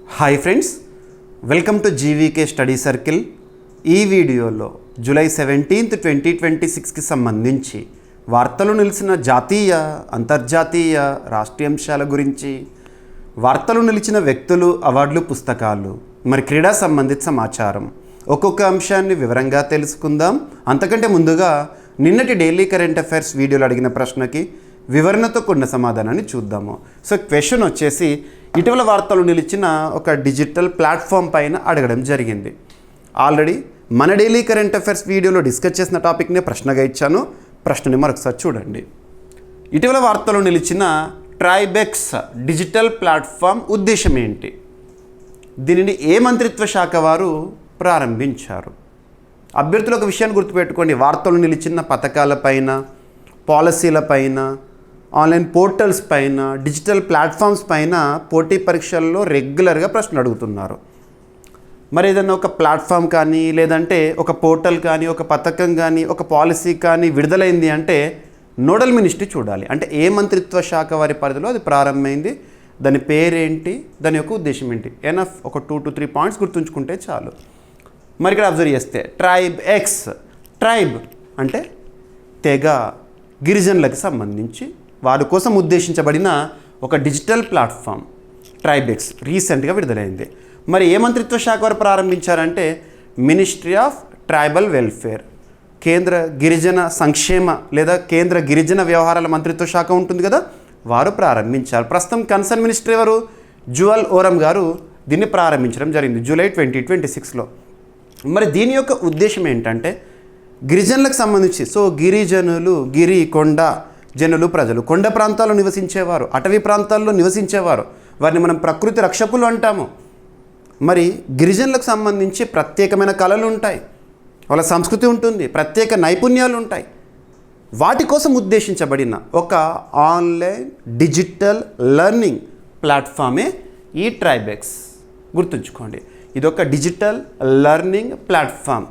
Hi friends, welcome to GVK study circle. ఈ వీడియోలో July 17, 2026కి సంబంధించి వార్తలు నిలిచిన జాతీయ, అంతర్జాతీయ, రాష్ట్రీయ అంశాల గురించి, వార్తలు నిలిచిన వ్యక్తులు, అవార్డులు, పుస్తకాలు, మరి క్రీడా సంబంధిత సమాచారం, ఒక్కొక్క అంశాన్ని వివరంగా తెలుసుకుందాం. అంతకంటే ముందుగా నిన్నటి డైలీ కరెంట్ అఫైర్స్ వీడియోలో అడిగిన ప్రశ్నకి వివరణతో కూడిన సమాధానాన్ని చూద్దాము. సో క్వశ్చన్ వచ్చేసి, ఇటీవల వార్తలు నిలిచిన ఒక డిజిటల్ ప్లాట్ఫామ్ పైన అడగడం జరిగింది. ఆల్రెడీ మన డైలీ కరెంట్ అఫైర్స్ వీడియోలో డిస్కస్ చేసిన టాపిక్నే ప్రశ్నగా ఇచ్చాను. ప్రశ్నని మరొకసారి చూడండి. ఇటీవల వార్తలు నిలిచిన ట్రైబెక్స్ డిజిటల్ ప్లాట్ఫామ్ ఉద్దేశం ఏంటి? దీనిని ఏ మంత్రిత్వ శాఖ వారు ప్రారంభించారు? అభ్యర్థులు ఒక విషయాన్ని గుర్తుపెట్టుకోండి, వార్తలు నిలిచిన పథకాలపైన, పాలసీలపైన, ఆన్లైన్ పోర్టల్స్ పైన, డిజిటల్ ప్లాట్ఫామ్స్ పైన పోటీ పరీక్షల్లో రెగ్యులర్గా ప్రశ్నలు అడుగుతున్నారు. మరి ఏదైనా ఒక ప్లాట్ఫామ్ కానీ, లేదంటే ఒక పోర్టల్ కానీ, ఒక పథకం కానీ, ఒక పాలసీ కానీ విడుదలైంది అంటే నోడల్ మినిస్ట్రీ చూడాలి. అంటే ఏ మంత్రిత్వ శాఖ వారి పరిధిలో అది ప్రారంభమైంది, దాని పేరేంటి, దాని యొక్క ఉద్దేశం ఏంటి, ఎనఫ్ ఒక 2 to 3 పాయింట్స్ గుర్తుంచుకుంటే చాలు. మరి ఇక్కడ అబ్జర్వ్ చేస్తే ట్రైబ్ ఎక్స్, ట్రైబ్ అంటే తెగ, గిరిజనులకు సంబంధించి వారి కోసం ఉద్దేశించబడిన ఒక డిజిటల్ ప్లాట్ఫామ్ ట్రైబెక్స్ రీసెంట్గా విడుదలైంది. మరి ఏ మంత్రిత్వ శాఖ వారు ప్రారంభించారంటే మినిస్ట్రీ ఆఫ్ ట్రైబల్ వెల్ఫేర్, కేంద్ర గిరిజన సంక్షేమ లేదా కేంద్ర గిరిజన వ్యవహారాల మంత్రిత్వ శాఖ ఉంటుంది కదా, వారు ప్రారంభించారు. ప్రస్తుతం కన్సర్న్ మినిస్టర్ ఎవరు? జువల్ ఓరం గారు దీన్ని ప్రారంభించడం జరిగింది జూలై 2026లో. మరి దీని యొక్క ఉద్దేశం ఏంటంటే గిరిజనులకు సంబంధించి, సో గిరిజనులు, గిరి కొండ జనులు, ప్రజలు, కొండ ప్రాంతాల్లో నివసించేవారు, అటవీ ప్రాంతాల్లో నివసించేవారు, వారిని మనం ప్రకృతి రక్షకులు అంటాము. మరి గిరిజనులకు సంబంధించి ప్రత్యేకమైన కళలు ఉంటాయి, వాళ్ళ సంస్కృతి ఉంటుంది, ప్రత్యేక నైపుణ్యాలు ఉంటాయి. వాటి కోసం ఉద్దేశించబడిన ఒక ఆన్లైన్ డిజిటల్ లెర్నింగ్ ప్లాట్ఫామే ఈ ట్రైబెక్స్. గుర్తుంచుకోండి, ఇదొక డిజిటల్ లెర్నింగ్ ప్లాట్ఫామ్.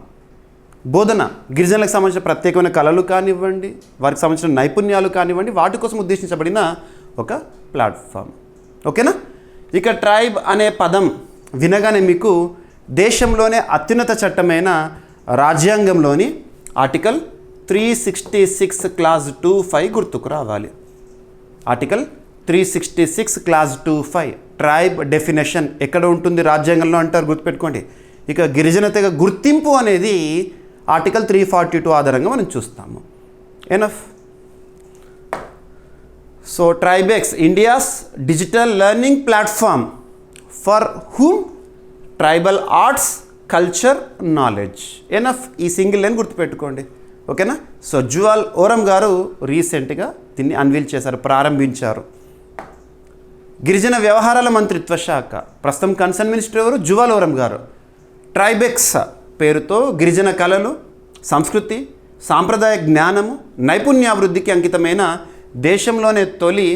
బోధన, గిరిజనులకు సంబంధించిన ప్రత్యేకమైన కళలు కానివ్వండి, వారికి సంబంధించిన నైపుణ్యాలు కానివ్వండి, వాటి కోసం ఉద్దేశించబడిన ఒక ప్లాట్ఫామ్. ఓకేనా? ఇక ట్రైబ్ అనే పదం వినగానే మీకు దేశంలోనే అత్యున్నత చట్టమైన రాజ్యాంగంలోని ఆర్టికల్ 366 క్లాజ్ 2(5) గుర్తుకు రావాలి. ఆర్టికల్ 366 క్లాజ్ 2(5) ట్రైబ్ డెఫినేషన్ ఎక్కడ ఉంటుంది రాజ్యాంగంలో అంటారు, గుర్తుపెట్టుకోండి. ఇక గిరిజన తెగ గుర్తింపు అనేది ఆర్టికల్ 342 ఆధారంగా మనం చూస్తాము. Enough. So Tribex India's digital learning platform for whom tribal arts, culture, knowledge. Enough. ఈ సింగిల్ లైన్ గుర్తుపెట్టుకోండి. ఓకేనా? సో జువల్ ఓరం గారు రీసెంట్గా దీన్ని అన్వీల్ చేశారు, ప్రారంభించారు. గిరిజన వ్యవహారాల మంత్రిత్వ శాఖ, ప్రస్తుతం కన్సర్న్ మినిస్టర్ ఎవరు? జువల్ ఓరం గారు. ట్రైబెక్స్ పేరుతో గిరిజన కళలు, సంస్కృతి, సాంప్రదాయ జ్ఞానము, నైపుణ్యాభివృద్ధికి అంకితమైన దేశంలోనే తొలి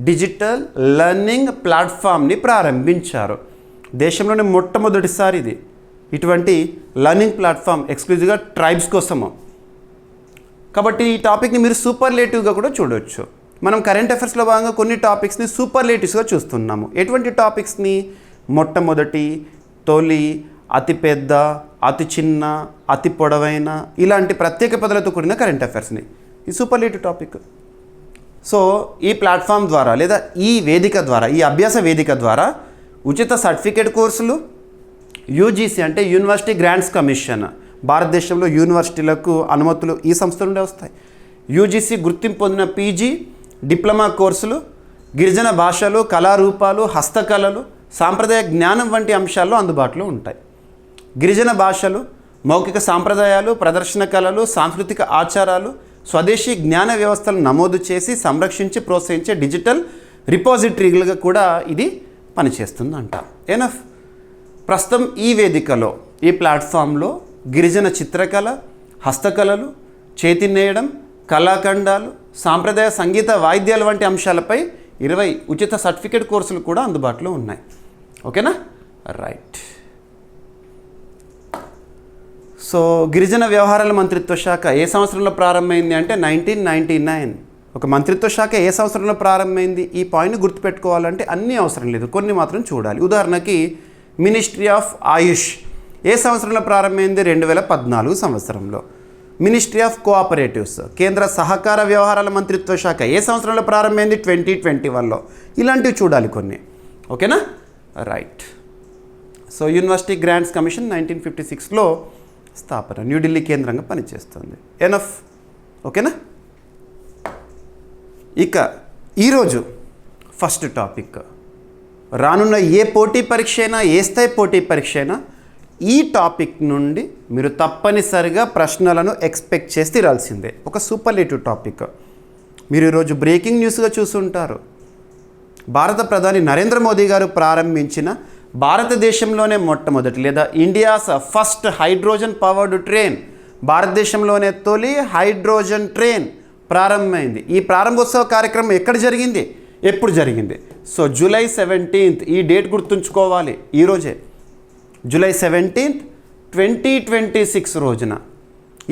డిజిటల్ లెర్నింగ్ ప్లాట్ఫామ్ని ప్రారంభించారు. దేశంలోనే మొట్టమొదటిసారి ఇది ఇటువంటి లెర్నింగ్ ప్లాట్ఫామ్ ఎక్స్క్లూజివ్గా ట్రైబ్స్ కోసము. కాబట్టి ఈ టాపిక్ని మీరు సూపర్లేటివ్గా కూడా చూడవచ్చు. మనం కరెంట్ అఫైర్స్లో భాగంగా కొన్ని టాపిక్స్ని సూపర్లేటివ్స్గా చూస్తున్నాము. ఎటువంటి టాపిక్స్ని? మొట్టమొదటి, తొలి, అతిపెద్ద, అతి చిన్న, అతి పొడవైన, ఇలాంటి ప్రత్యేక పదాలతో కూడిన కరెంట్ అఫైర్స్ని, ఈ సూపర్లేటివ్ టాపిక్. సో ఈ ప్లాట్ఫామ్ ద్వారా లేదా ఈ వేదిక ద్వారా, ఈ అభ్యాస వేదిక ద్వారా ఉచిత సర్టిఫికేట్ కోర్సులు, యూజీసీ అంటే యూనివర్సిటీ గ్రాంట్స్ కమిషన్, భారతదేశంలో యూనివర్సిటీలకు అనుమతులు ఈ సంస్థ నుండే వస్తాయి. యూజీసీ గుర్తింపు పొందిన పీజీ, డిప్లొమా కోర్సులు, గిరిజన భాషలు, కళారూపాలు, హస్తకళలు, సాంప్రదాయ జ్ఞానం వంటి అంశాల్లో అందుబాటులో ఉంటాయి. గిరిజన భాషలు, మౌఖిక సాంప్రదాయాలు, ప్రదర్శన కళలు, సాంస్కృతిక ఆచారాలు, స్వదేశీ జ్ఞాన వ్యవస్థలను నమోదు చేసి సంరక్షించి ప్రోత్సహించే డిజిటల్ రిపోజిటరీలుగా కూడా ఇది పనిచేస్తుందంట. ఎనఫ్. ప్రస్తుతం ఈ వేదికలో, ఈ ప్లాట్ఫామ్లో గిరిజన చిత్రకళ, హస్తకళలు, చేతి నేయడం, కళాఖండాలు, సాంప్రదాయ సంగీత వాయిద్యాల వంటి అంశాలపై 20 ఉచిత సర్టిఫికేట్ కోర్సులు కూడా అందుబాటులో ఉన్నాయి. ఓకేనా? రైట్. సో గిరిజన వ్యవహారాల మంత్రిత్వ శాఖ ఏ సంవత్సరంలో ప్రారంభమైంది అంటే 1999. ఒక మంత్రిత్వ శాఖ ఏ సంవత్సరంలో ప్రారంభమైంది ఈ పాయింట్ గుర్తుపెట్టుకోవాలంటే అన్నీ అవసరం లేదు, కొన్ని మాత్రం చూడాలి. ఉదాహరణకి మినిస్ట్రీ ఆఫ్ ఆయుష్ ఏ సంవత్సరంలో ప్రారంభమైంది? 2014 సంవత్సరంలో. మినిస్ట్రీ ఆఫ్ కోఆపరేటివ్స్ కేంద్ర సహకార వ్యవహారాల మంత్రిత్వ శాఖ ఏ సంవత్సరంలో ప్రారంభమైంది? 2021లో. ఇలాంటివి చూడాలి కొన్ని. ఓకేనా? Right. So university grants commission 1956లో స్థాపన, న్యూఢిల్లీ కేంద్రంగా పనిచేస్తుంది. ఎనఫ్. ఓకేనా? ఇక ఈరోజు ఫస్ట్ టాపిక్, రానున్న ఏ పోటీ పరీక్ష అయినా, ఏ స్థాయి పోటీ పరీక్ష అయినా ఈ టాపిక్ నుండి మీరు తప్పనిసరిగా ప్రశ్నలను ఎక్స్పెక్ట్ చేసి తీరాల్సిందే. ఒక సూపర్లేటివ్ టాపిక్. మీరు ఈరోజు బ్రేకింగ్ న్యూస్గా చూసుంటారు. భారత ప్రధాని నరేంద్ర మోదీ గారు ప్రారంభించిన భారతదేశంలోనే మొట్టమొదటి లేదా India's first hydrogen powered train, భారతదేశంలోనే తొలి హైడ్రోజన్ ట్రైన్ ప్రారంభమైంది. ఈ ప్రారంభోత్సవ కార్యక్రమం ఎక్కడ జరిగింది, ఎప్పుడు జరిగింది? సో జూలై 17th, ఈ డేట్ గుర్తుంచుకోవాలి. ఈరోజే జూలై 17th, 2026 రోజున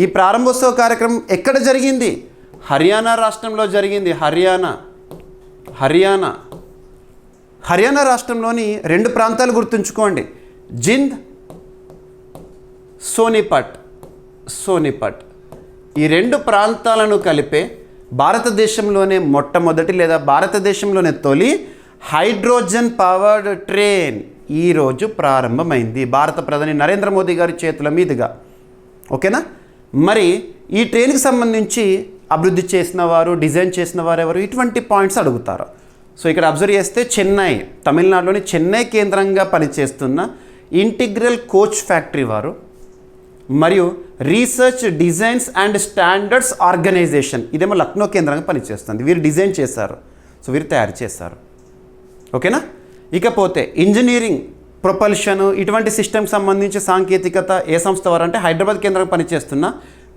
ఈ ప్రారంభోత్సవ కార్యక్రమం ఎక్కడ జరిగింది? హర్యానా రాష్ట్రంలో జరిగింది. హర్యానా రాష్ట్రంలోని 2 ప్రాంతాలు గుర్తుంచుకోండి, జింద్, సోనిపట్. ఈ 2 ప్రాంతాలను కలిపే భారతదేశంలోనే మొట్టమొదటి లేదా భారతదేశంలోనే తొలి హైడ్రోజన్ పవర్డ్ ట్రైన్ ఈరోజు ప్రారంభమైంది భారత ప్రధాని నరేంద్ర మోదీ గారి చేతుల మీదుగా. ఓకేనా? మరి ఈ ట్రైన్కి సంబంధించి అభివృద్ధి చేసిన వారు, డిజైన్ చేసిన వారు ఎవరు, ఇటువంటి పాయింట్స్ అడుగుతారు. సో ఇక్కడ అబ్జర్వ్ చేస్తే చెన్నై, తమిళనాడులోని చెన్నై కేంద్రంగా పనిచేస్తున్న ఇంటిగ్రల్ కోచ్ ఫ్యాక్టరీ వారు మరియు research designs and standards organisation, ఇదేమో లక్నో కేంద్రంగా పనిచేస్తుంది. వీరు డిజైన్ చేశారు, సో వీరు తయారు చేశారు. ఓకేనా? ఇకపోతే ఇంజనీరింగ్, ప్రొపల్షన్, ఇటువంటి సిస్టమ్కి సంబంధించి సాంకేతికత ఏ సంస్థ వారు అంటే హైదరాబాద్ కేంద్రంగా పనిచేస్తున్న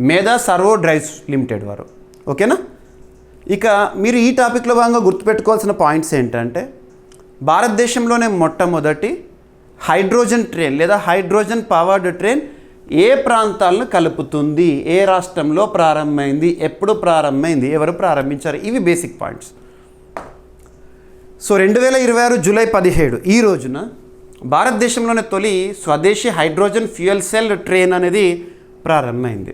మేధా సర్వో డ్రైవ్స్ లిమిటెడ్ వారు. ఓకేనా? ఇక మీరు ఈ టాపిక్లో భాగంగా గుర్తుపెట్టుకోవాల్సిన పాయింట్స్ ఏంటంటే, భారతదేశంలోనే మొట్టమొదటి హైడ్రోజన్ ట్రైన్ లేదా హైడ్రోజన్ పవర్డ్ ట్రైన్ ఏ ప్రాంతాలను కలుపుతుంది, ఏ రాష్ట్రంలో ప్రారంభమైంది, ఎప్పుడు ప్రారంభమైంది, ఎవరు ప్రారంభించారు, ఇవి బేసిక్ పాయింట్స్. సో 2026 జూలై 17 ఈ రోజున భారతదేశంలోని తొలి స్వదేశీ హైడ్రోజన్ ఫ్యూయల్ సెల్ ట్రైన్ అనేది ప్రారంభమైంది.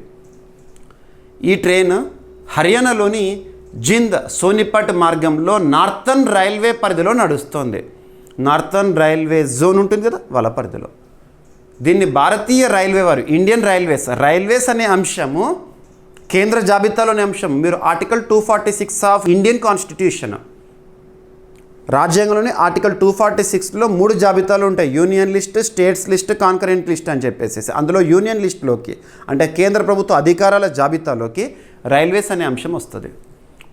ఈ ట్రైన్ హర్యానాలోని జింద్, సోనిపట్ మార్గంలో నార్థన్ రైల్వే పరిధిలో నడుస్తోంది. నార్థన్ రైల్వే జోన్ ఉంటుంది కదా, వాళ్ళ పరిధిలో. దీన్ని భారతీయ రైల్వే వారు, ఇండియన్ రైల్వేస్ అనే అంశము కేంద్ర జాబితాలోని అంశం. మీరు ఆర్టికల్ 246 ఆఫ్ ఇండియన్ కాన్స్టిట్యూషన్, రాజ్యాంగంలోని ఆర్టికల్ 246లో 3 జాబితాలు ఉంటాయి. Union list, states list, concurrent list అని చెప్పేసి. అందులో యూనియన్ లిస్టులోకి అంటే కేంద్ర ప్రభుత్వ అధికారాల జాబితాలోకి రైల్వేస్ అనే అంశం వస్తుంది.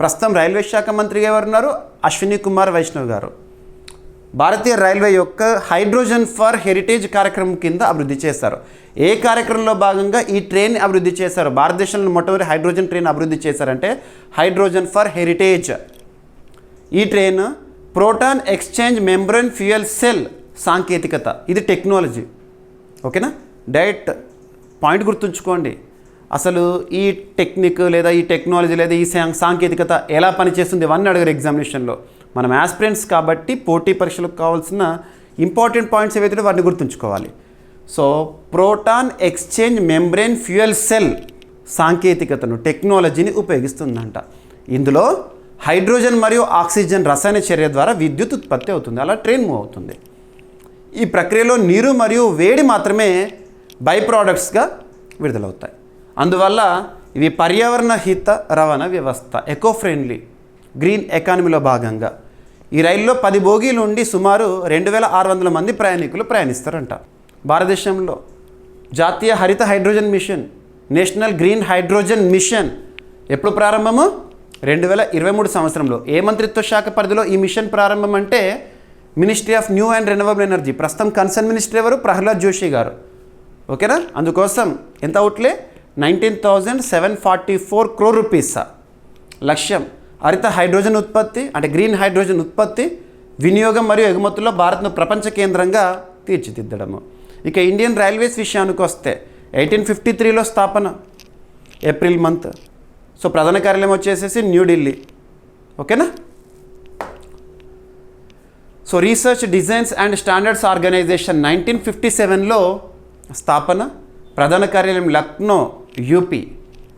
ప్రస్తుతం రైల్వే శాఖ మంత్రిగా ఎవరున్నారు? అశ్విని కుమార్ వైష్ణవ్ గారు. భారతీయ రైల్వే యొక్క హైడ్రోజన్ ఫర్ హెరిటేజ్ కార్యక్రమం కింద అభివృద్ధి చేశారు. ఏ కార్యక్రమంలో భాగంగా ఈ ట్రైన్ అభివృద్ధి చేశారు? భారతదేశంలో మొట్టమొదటి హైడ్రోజన్ ట్రైన్ అభివృద్ధి చేశారంటే హైడ్రోజన్ ఫర్ హెరిటేజ్. ఈ train proton exchange membrane fuel cell సాంకేతికత, ఇది టెక్నాలజీ. ఓకేనా? డైరెక్ట్ పాయింట్ గుర్తుంచుకోండి. అసలు ఈ టెక్నిక్ లేదా ఈ టెక్నాలజీ లేదా ఈ సాంకేతికత ఎలా పనిచేస్తుంది ఇవన్నీ అడిగారు ఎగ్జామినేషన్లో. మనం యాస్పిరెంట్స్ కాబట్టి పోటీ పరీక్షలకు కావాల్సిన ఇంపార్టెంట్ పాయింట్స్ ఏవైతే వాటిని గుర్తుంచుకోవాలి. So proton exchange membrane fuel cell సాంకేతికతను, టెక్నాలజీని ఉపయోగిస్తుందంట. ఇందులో హైడ్రోజన్ మరియు ఆక్సిజన్ రసాయన చర్య ద్వారా విద్యుత్ ఉత్పత్తి అవుతుంది, అలా ట్రైన్ మూవ్ అవుతుంది. ఈ ప్రక్రియలో నీరు మరియు వేడి మాత్రమే బై ప్రోడక్ట్స్గా విడుదలవుతాయి. అందువల్ల ఇవి పర్యావరణ హిత రవాణా వ్యవస్థ, ఎకో ఫ్రెండ్లీ గ్రీన్ ఎకానమీలో భాగంగా ఈ రైల్లో 10 బోగీలు ఉండి సుమారు 2600 మంది ప్రయాణికులు ప్రయాణిస్తారంట. భారతదేశంలో జాతీయ హరిత hydrogen mission, national green hydrogen mission ఎప్పుడు ప్రారంభము? 2023 సంవత్సరంలో. ఏ మంత్రిత్వ శాఖ పరిధిలో ఈ మిషన్ ప్రారంభం అంటే ministry of new and renewable energy. ప్రస్తుతం కన్సర్న్ మినిస్టర్ ఎవరు? ప్రహ్లాద్ జోషి గారు. ఓకేనా? అందుకోసం ఎంత అవుట్లే? 19,744 crore రూపీస్ లక్ష్యం. హరిత హైడ్రోజన్ ఉత్పత్తి అంటే గ్రీన్ హైడ్రోజన్ ఉత్పత్తి, వినియోగం మరియు ఎగుమతుల్లో భారత్ను ప్రపంచ కేంద్రంగా తీర్చిదిద్దడము. ఇక ఇండియన్ రైల్వేస్ విషయానికి వస్తే 1853లో స్థాపన, ఏప్రిల్ మంత్. సో ప్రధాన కార్యాలయం వచ్చేసేసి న్యూఢిల్లీ. ఓకేనా? So research designs and standards organisation 1957లో స్థాపన, ప్రధాన కార్యాలయం లక్నో, యూపీ.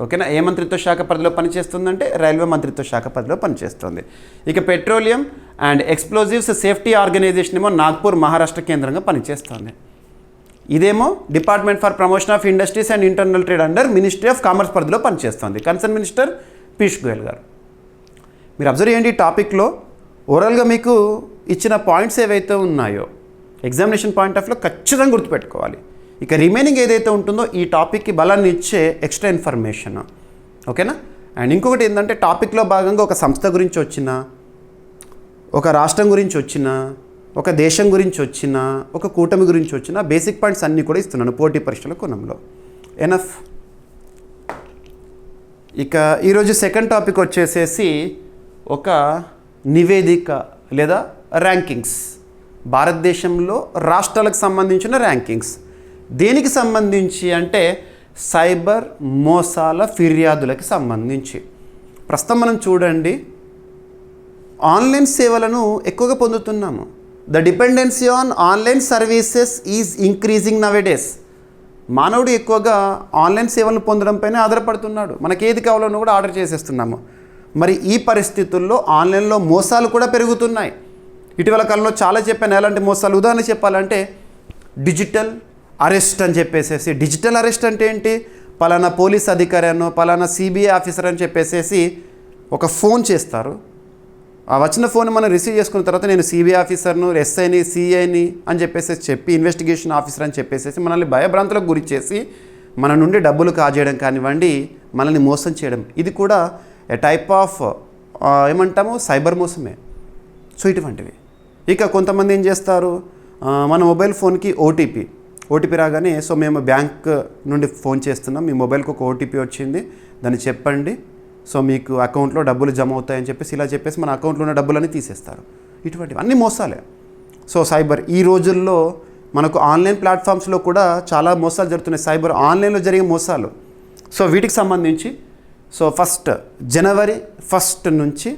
ఓకేనా. ఏ మంత్రిత్వ శాఖ పరిధిలో పనిచేస్తుందంటే రైల్వే మంత్రిత్వ శాఖ పరిధిలో పనిచేస్తుంది. ఇక petroleum and explosives safety organisation ఏమో నాగ్పూర్, మహారాష్ట్ర కేంద్రంగా పనిచేస్తుంది. ఇదేమో department for promotion of industries and internal trade under ministry of commerce పరిధిలో పనిచేస్తుంది. కన్సర్న్ మినిస్టర్ పీయూష్ గోయల్ గారు. మీరు అబ్జర్వ్ చేయండి, ఈ టాపిక్లో ఓవరాల్గా మీకు ఇచ్చిన పాయింట్స్ ఏవైతే ఉన్నాయో ఎగ్జామినేషన్ పాయింట్ ఆఫ్లో ఖచ్చితంగా గుర్తుపెట్టుకోవాలి. ఇక రిమైనింగ్ ఏదైతే ఉంటుందో ఈ టాపిక్కి బలాన్ని ఇచ్చే ఎక్స్ట్రా ఇన్ఫర్మేషన్. ఓకేనా. అండ్ ఇంకొకటి ఏంటంటే టాపిక్లో భాగంగా ఒక సంస్థ గురించి వచ్చిన, ఒక రాష్ట్రం గురించి వచ్చిన, ఒక దేశం గురించి వచ్చిన, ఒక కూటమి గురించి వచ్చిన బేసిక్ పాయింట్స్ అన్నీ కూడా ఇస్తున్నాను పోటీ పరీక్షల కోణంలో. ఎనఫ్. ఇక ఈరోజు సెకండ్ టాపిక్ వచ్చేసేసి ఒక నివేదిక లేదా ర్యాంకింగ్స్, భారతదేశంలో రాష్ట్రాలకు సంబంధించిన ర్యాంకింగ్స్. దేనికి సంబంధించి అంటే సైబర్ మోసాల ఫిర్యాదులకి సంబంధించి. ప్రస్తుతం మనం చూడండి, ఆన్లైన్ సేవలను ఎక్కువగా పొందుతున్నాము. The dependency on online services is increasing nowadays. మానవుడు ఎక్కువగా ఆన్లైన్ సేవలను పొందడంపైనే ఆధారపడుతున్నాడు. మనకి ఏది కావాలన్నా కూడా ఆర్డర్ చేసేస్తున్నాము. మరి ఈ పరిస్థితుల్లో ఆన్లైన్లో మోసాలు కూడా పెరుగుతున్నాయి. ఇటీవల కాలంలో చాలా చెప్పాను ఎలాంటి మోసాలు. ఉదాహరణ చెప్పాలంటే డిజిటల్ అరెస్ట్ అని చెప్పేసేసి. డిజిటల్ అరెస్ట్ అంటే ఏంటి? పలానా పోలీస్ అధికారి అనో పలానా సిబిఐ ఆఫీసర్ అని చెప్పేసేసి ఒక ఫోన్ చేస్తారు. ఆ వచ్చిన ఫోన్ మనం రిసీవ్ చేసుకున్న తర్వాత నేను సిబిఐ ఆఫీసర్ను, ఎస్ఐని, సిఐని అని చెప్పి ఇన్వెస్టిగేషన్ ఆఫీసర్ అని చెప్పేసి మనల్ని భయభ్రాంతులకు గురి చేసి మన నుండి డబ్బులు కాజేయడం కానివ్వండి, మనల్ని మోసం చేయడం, ఇది కూడా ఏ టైప్ ఆఫ్ ఏమంటాము సైబర్ మోసమే. సో ఇటువంటివి. ఇక కొంతమంది ఏం చేస్తారు, మన మొబైల్ ఫోన్కి ఓటీపీ రాగానే, సో మేము బ్యాంక్ నుండి ఫోన్ చేస్తున్నాం, మీ మొబైల్కి ఒక ఓటీపీ వచ్చింది, దాన్ని చెప్పండి, సో మీకు అకౌంట్లో డబ్బులు జమ అవుతాయని చెప్పేసి ఇలా చెప్పేసి మన అకౌంట్లో ఉన్న డబ్బులన్నీ తీసేస్తారు. ఇటువంటివి అన్నీ మోసాలే. సో సైబర్ ఈ రోజుల్లో మనకు ఆన్లైన్ ప్లాట్ఫామ్స్లో కూడా చాలా మోసాలు జరుగుతున్నాయి. సైబర్ ఆన్లైన్లో జరిగే మోసాలు. సో వీటికి సంబంధించి సో ఫస్ట్ జనవరి 1 నుంచి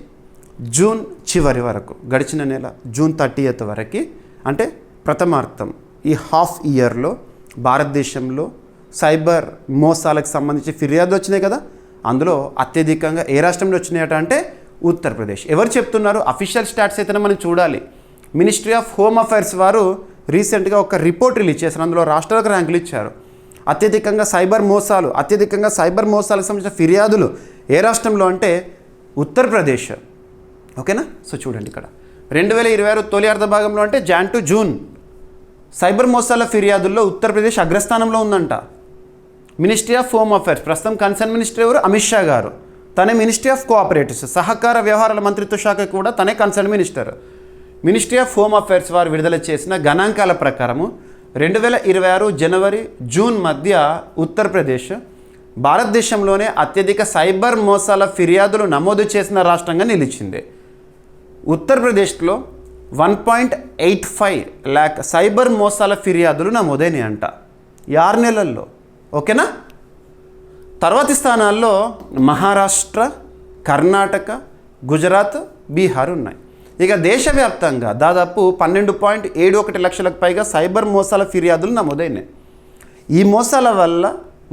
జూన్ చివరి వరకు, గడిచిన నెల జూన్ 30th వరకు, అంటే ప్రథమార్థం ఈ హాఫ్ ఇయర్లో భారతదేశంలో సైబర్ మోసాలకు సంబంధించి ఫిర్యాదులు వచ్చినాయి కదా. అందులో అత్యధికంగా ఏ రాష్ట్రంలో వచ్చినాయట అంటే ఉత్తరప్రదేశ్. ఎవరు చెప్తున్నారు? అఫీషియల్ స్టాట్స్ అయితేనే మనం చూడాలి. మినిస్ట్రీ ఆఫ్ హోమ్ అఫైర్స్ వారు రీసెంట్గా ఒక రిపోర్ట్ రిలీజ్ చేశారు. అందులో రాష్ట్రాలకు ర్యాంకులు ఇచ్చారు. అత్యధికంగా సైబర్ మోసాలకు సంబంధించిన ఫిర్యాదులు ఏ రాష్ట్రంలో అంటే ఉత్తరప్రదేశ్. ఓకేనా. సో చూడండి ఇక్కడ 2026 తొలి అర్ధ భాగంలో అంటే జాన్ టు జూన్ సైబర్ మోసాల ఫిర్యాదుల్లో ఉత్తరప్రదేశ్ అగ్రస్థానంలో ఉందంట. మినిస్ట్రీ ఆఫ్ హోమ్ అఫైర్స్, ప్రస్తుతం కన్సర్న్ మినిస్టర్ ఎవరు? అమిత్ షా గారు. తనే మినిస్ట్రీ ఆఫ్ కోఆపరేటివ్స్, సహకార వ్యవహారాల మంత్రిత్వ శాఖ కూడా తనే concern minister. Ministry of home affairs వారు విడుదల చేసిన గణాంకాల ప్రకారము 2026 జనవరి జూన్ మధ్య ఉత్తరప్రదేశ్ భారతదేశంలోనే అత్యధిక సైబర్ మోసాల ఫిర్యాదులు నమోదు చేసిన రాష్ట్రంగా నిలిచింది. ఉత్తరప్రదేశ్లో 1.85 lakh సైబర్ మోసాల ఫిర్యాదులు నమోదైనాయి అంట 6 నెలల్లో. ఓకేనా. తర్వాతి స్థానాల్లో మహారాష్ట్ర, కర్ణాటక, గుజరాత్, బీహార్ ఉన్నాయి. ఇక దేశవ్యాప్తంగా దాదాపు 12.71 లక్షలకు పైగా సైబర్ మోసాల ఫిర్యాదులు నమోదైనాయి. ఈ మోసాల వల్ల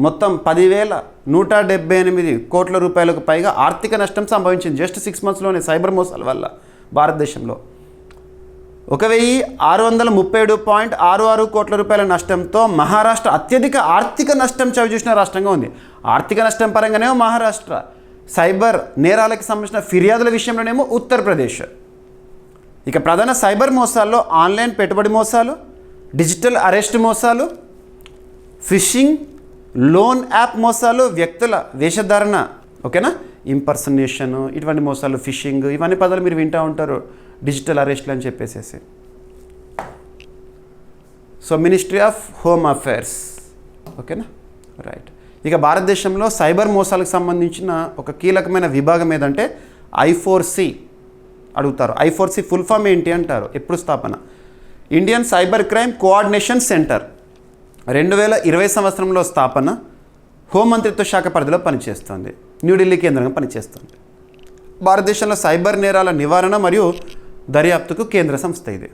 మొత్తం 10,178 కోట్ల రూపాయలకు పైగా ఆర్థిక నష్టం సంభవించింది జస్ట్ 6 monthsలోనే సైబర్ మోసాల వల్ల భారతదేశంలో. 1,637.66 కోట్ల రూపాయల నష్టంతో మహారాష్ట్ర అత్యధిక ఆర్థిక నష్టం చవిచూసిన రాష్ట్రంగా ఉంది. ఆర్థిక నష్టం పరంగానే మహారాష్ట్ర, సైబర్ నేరాలకు సంబంధించిన ఫిర్యాదుల విషయంలోనేమో ఉత్తరప్రదేశ్. ఇక ప్రధాన సైబర్ మోసాల్లో ఆన్లైన్ పెట్టుబడి మోసాలు, డిజిటల్ అరెస్ట్ మోసాలు, ఫిషింగ్, లోన్ యాప్ మోసాలు, వ్యక్తుల వేషధారణ, ఓకేనా, ఇంపర్సనేషన్, ఇటువంటి మోసాలు, ఫిషింగ్, ఇవన్నీ పదాలు మీరు వింటూ ఉంటారు. డిజిటల్ అరెస్ట్లు అని చెప్పేసేసి. So ministry of home affairs. ఓకేనా, రైట్. ఇక భారతదేశంలో సైబర్ మోసాలకు సంబంధించిన ఒక కీలకమైన విభాగం ఏదంటే I4C అడుగుతారు. I4C ఫుల్ ఫామ్ ఏంటి అంటారు. ఎప్పుడు స్థాపన? Indian cyber crime coordination centre 2020 సంవత్సరంలో స్థాపన. హోంమంత్రిత్వ శాఖ పరిధిలో పనిచేస్తుంది. న్యూఢిల్లీ కేంద్రంగా పనిచేస్తుంది. భారతదేశంలో సైబర్ నేరాల నివారణ మరియు దర్యాప్తుకు కేంద్ర సంస్థ ఇది.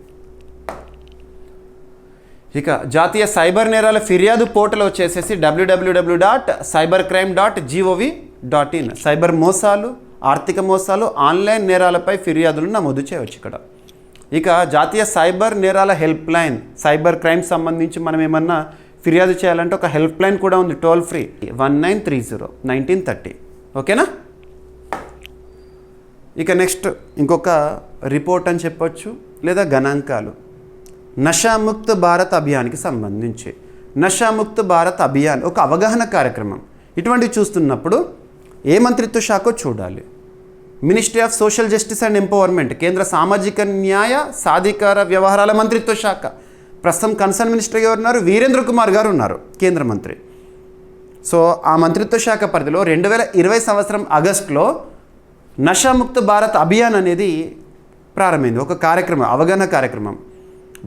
ఇక జాతీయ సైబర్ నేరాల ఫిర్యాదు పోర్టల్ వచ్చేసేసి www.cybercrime.gov.in. సైబర్ మోసాలు, ఆర్థిక మోసాలు, ఆన్లైన్ నేరాలపై ఫిర్యాదులు నమోదు చేయవచ్చు ఇక్కడ. ఇక జాతీయ సైబర్ నేరాల హెల్ప్ లైన్, సైబర్ క్రైమ్ సంబంధించి మనం ఏమన్నా ఫిర్యాదు చేయాలంటే ఒక హెల్ప్ లైన్ కూడా ఉంది, టోల్ ఫ్రీ 1930 ఓకేనా. ఇక నెక్స్ట్ ఇంకొక రిపోర్ట్ అని చెప్పొచ్చు లేదా గణాంకాలు. నషాముక్త్ భారత్ అభియాన్కి సంబంధించి నషాముక్త్ భారత్ అభియాన్ ఒక అవగాహన కార్యక్రమం. ఇటువంటివి చూస్తున్నప్పుడు ఏ మంత్రిత్వ శాఖో చూడాలి. Ministry of social justice and empowerment, కేంద్ర సామాజిక న్యాయ సాధికార వ్యవహారాల మంత్రిత్వ శాఖ. ప్రస్తుతం కన్సర్న్ మినిస్టర్ గారు ఉన్నారు, వీరేంద్ర కుమార్ గారు ఉన్నారు కేంద్ర మంత్రి. సో ఆ మంత్రిత్వ శాఖ పరిధిలో 2020 సంవత్సరం ఆగస్టులో నషాముక్త్ భారత్ అభియాన్ అనేది ప్రారంభమైంది. ఒక కార్యక్రమం, అవగాహన కార్యక్రమం.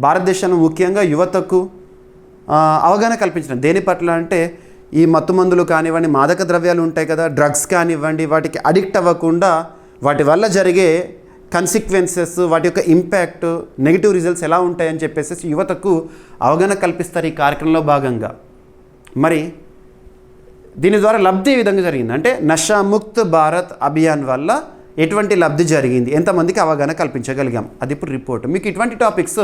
భారతదేశంలో ముఖ్యంగా యువతకు అవగాహన కల్పించడం. దేని పట్ల అంటే ఈ మత్తు మందులు కానివ్వండి, మాదక ద్రవ్యాలు ఉంటాయి కదా, డ్రగ్స్ కానివ్వండి, వాటికి అడిక్ట్ అవ్వకుండా వాటి వల్ల జరిగే కన్సిక్వెన్సెస్, వాటి యొక్క ఇంపాక్ట్, నెగిటివ్ రిజల్ట్స్ ఎలా ఉంటాయని చెప్పేసి యువతకు అవగాహన కల్పిస్తారు ఈ కార్యక్రమంలో భాగంగా. మరి దీని ద్వారా లబ్ధి ఏ విధంగా జరిగింది అంటే నషాముక్త్ భారత్ అభియాన్ వల్ల ఎటువంటి లబ్ధి జరిగింది, ఎంతమందికి అవగాహన కల్పించగలిగాం, అది ఇప్పుడు రిపోర్ట్. మీకు ఇటువంటి topics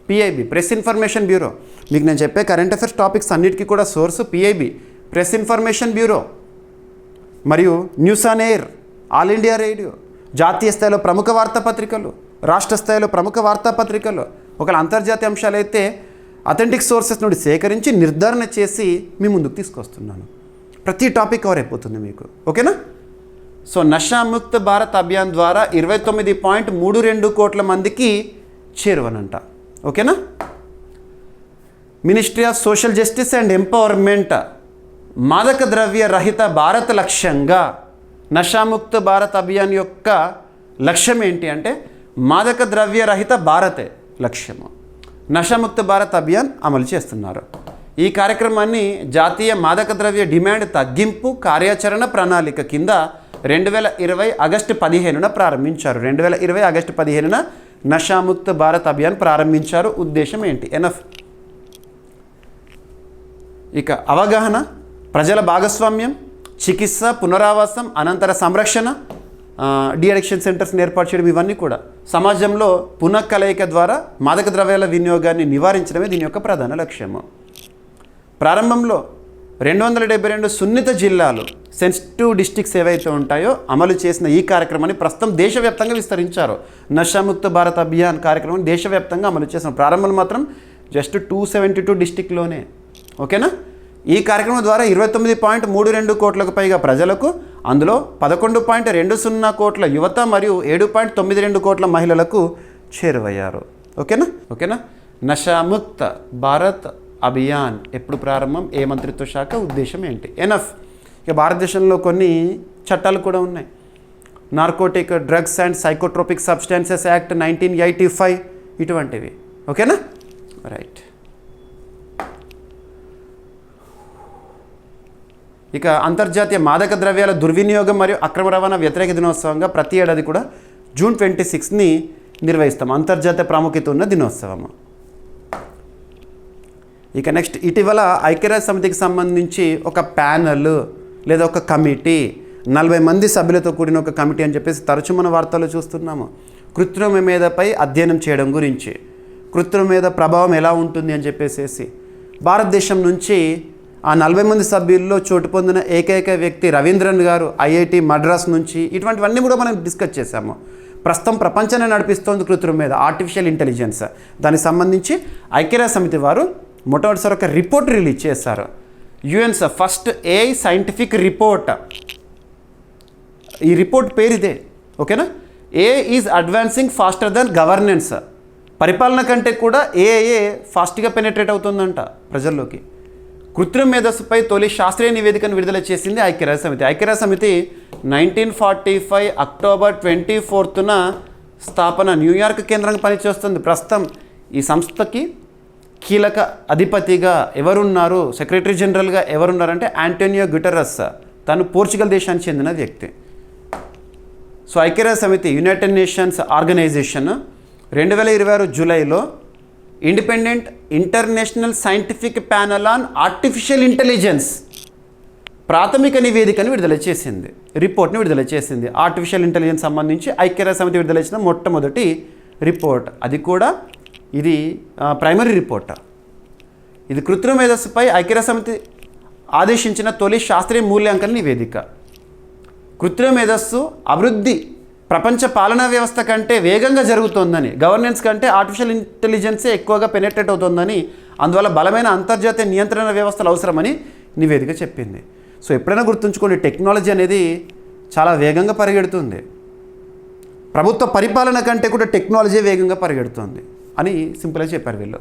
PIB, press information bureau. మీకు నేను చెప్పే కరెంట్ అఫైర్స్ టాపిక్స్ అన్నిటికీ కూడా source PIB, press information bureau, మరియు news on air, all India radio, జాతీయ స్థాయిలో ప్రముఖ వార్తాపత్రికలు, రాష్ట్ర స్థాయిలో ప్రముఖ వార్తాపత్రికలు. ఒకవేళ అంతర్జాతీయ అంశాలు అయితే అథెంటిక్ సోర్సెస్ నుండి సేకరించి నిర్ధారణ చేసి మీ ముందుకు తీసుకొస్తున్నాను. ప్రతి టాపిక్ కవర్ అయిపోతుంది మీకు, ఓకేనా. సో నషాముక్త్ భారత్ అభియాన్ ద్వారా 29.32 కోట్ల మందికి చేరువనంట, ఓకేనా. Ministry of social justice and empowerment మాదక ద్రవ్య రహిత భారత్ లక్ష్యంగా నషాముక్త్ భారత్ అభియాన్ యొక్క లక్ష్యం ఏంటి అంటే మాదక ద్రవ్య రహిత భారతే లక్ష్యము. నషాముక్త్ భారత్ అభియాన్ అమలు చేస్తున్నారు. ఈ కార్యక్రమాన్ని జాతీయ మాదక ద్రవ్య డిమాండ్ తగ్గింపు కార్యాచరణ ప్రణాళిక కింద 2020 ఆగస్టు 15న ప్రారంభించారు. 2020 ఆగస్టు 15న నషాముక్త్ భారత్ అభియాన్ ప్రారంభించారు. ఉద్దేశం ఏంటి? ఎనఫ్. ఇక అవగాహన, ప్రజల భాగస్వామ్యం, చికిత్స, పునరావాసం, అనంతర సంరక్షణ, డిఅడిక్షన్ సెంటర్స్ని ఏర్పాటు చేయడం, ఇవన్నీ కూడా సమాజంలో పునఃకలయిక ద్వారా మాదక ద్రవ్యాల వినియోగాన్ని నివారించడమే దీని యొక్క ప్రధాన లక్ష్యము. ప్రారంభంలో 272 సున్నిత జిల్లాలు, సెన్సిటివ్ డిస్ట్రిక్ట్స్ ఏవైతే ఉంటాయో అమలు చేసిన ఈ కార్యక్రమాన్ని ప్రస్తుతం దేశవ్యాప్తంగా విస్తరించారు. నషాముక్త్ భారత్ అభియాన్ కార్యక్రమం దేశవ్యాప్తంగా అమలు చేసిన ప్రారంభంలో మాత్రం జస్ట్ 272 డిస్ట్రిక్ట్లోనే, ఓకేనా. ఈ కార్యక్రమం ద్వారా 29.32 కోట్లకు పైగా ప్రజలకు, అందులో 11.20 కోట్ల యువత మరియు 7.92 కోట్ల మహిళలకు చేరువయ్యారు, ఓకేనా. నషాముక్త్ భారత్ అభియాన్ ఎప్పుడు ప్రారంభం, ఏ మంత్రిత్వ శాఖ, ఉద్దేశం ఏంటి? ఎనఫ్. ఇక భారతదేశంలో కొన్ని చట్టాలు కూడా ఉన్నాయి. Narcotic drugs and psychotropic substances act 1985 ఇటువంటివి, ఓకేనా. రైట్. ఇక అంతర్జాతీయ మాదక ద్రవ్యాల దుర్వినియోగం మరియు అక్రమ రవాణా వ్యతిరేక దినోత్సవంగా ప్రతి ఏడాది కూడా జూన్ 26ని నిర్వహిస్తాం. అంతర్జాతీయ ప్రాముఖ్యత ఉన్న దినోత్సవము. ఇక నెక్స్ట్, ఇటీవల ఐక్యరాజ్య సమితికి సంబంధించి ఒక ప్యానల్ లేదా ఒక కమిటీ, 40 మంది సభ్యులతో కూడిన ఒక కమిటీ అని చెప్పేసి తరచు మన వార్తల్లో చూస్తున్నాము. కృత్రిమ మేధపై అధ్యయనం చేయడం గురించి, కృత్రిమ మేధ ప్రభావం ఎలా ఉంటుంది అని చెప్పేసి భారతదేశం నుంచి ఆ 40 మంది సభ్యుల్లో చోటు పొందిన ఏకైక వ్యక్తి రవీంద్రన్ గారు, ఐఐటి మద్రాస్ నుంచి. ఇటువంటివన్నీ కూడా మనం డిస్కస్ చేశాము. ప్రస్తుతం ప్రపంచాన్ని నడిపిస్తోంది కృత్రిమ మేధ, ఆర్టిఫిషియల్ ఇంటెలిజెన్స్. దానికి సంబంధించి ఐక్యరాజ్య సమితి వారు మొట్టమొదటిసారి ఒక రిపోర్ట్ రిలీజ్ చేశారు. UN's first AI scientific report. ఈ రిపోర్ట్ పేరు ఇదే, ఓకేనా. AI is advancing faster than governance. పరిపాలన కంటే కూడా ఏఐ ఫాస్ట్గా పెనెట్రేట్ అవుతుందంట ప్రజల్లోకి. కృత్రిమ మేధస్సుపై తొలి శాస్త్రీయ నివేదికను విడుదల చేసింది ఐక్యరాజ్య సమితి. ఐక్యరాజ్య సమితి 1945 అక్టోబర్ 24న స్థాపన, న్యూయార్క్ కేంద్రంగా పనిచేస్తుంది. ప్రస్తుతం ఈ సంస్థకి కీలక అధిపతిగా ఎవరున్నారు, సెక్రటరీ జనరల్గా ఎవరున్నారంటే ఆంటోనియో గుటెరస్. తను పోర్చుగల్ దేశానికి చెందిన వ్యక్తి. సో ఐక్యరాజ్య సమితి యునైటెడ్ నేషన్స్ ఆర్గనైజేషన్ 2026 జూలైలో independent international scientific panel on artificial intelligence ప్రాథమిక నివేదికను విడుదల చేసింది, రిపోర్ట్ని విడుదల చేసింది. ఆర్టిఫిషియల్ ఇంటెలిజెన్స్ సంబంధించి ఐక్యరాజ్య సమితి విడుదల చేసిన మొట్టమొదటి రిపోర్ట్. అది కూడా ఇది ప్రైమరీ రిపోర్ట్. ఇది కృత్రిమ మేధస్సుపై ఐక్యరాజ్య సమితి ఆదేశించిన తొలి శాస్త్రీయ మూల్యాంకన నివేదిక. కృత్రిమ మేధస్సు అభివృద్ధి ప్రపంచ పాలనా వ్యవస్థ కంటే వేగంగా జరుగుతోందని, గవర్నెన్స్ కంటే ఆర్టిఫిషియల్ ఇంటెలిజెన్సే ఎక్కువగా పెనెట్రేట్ అవుతోందని, అందువల్ల బలమైన అంతర్జాతీయ నియంత్రణ వ్యవస్థలు అవసరమని నివేదిక చెప్పింది. సో ఎప్పుడైనా గుర్తుంచుకోండి, టెక్నాలజీ అనేది చాలా వేగంగా పరిగెడుతుంది. ప్రభుత్వ పరిపాలన కంటే కూడా టెక్నాలజీ వేగంగా పరిగెడుతుంది అని సింపుల్గా చెప్పారు వీళ్ళు.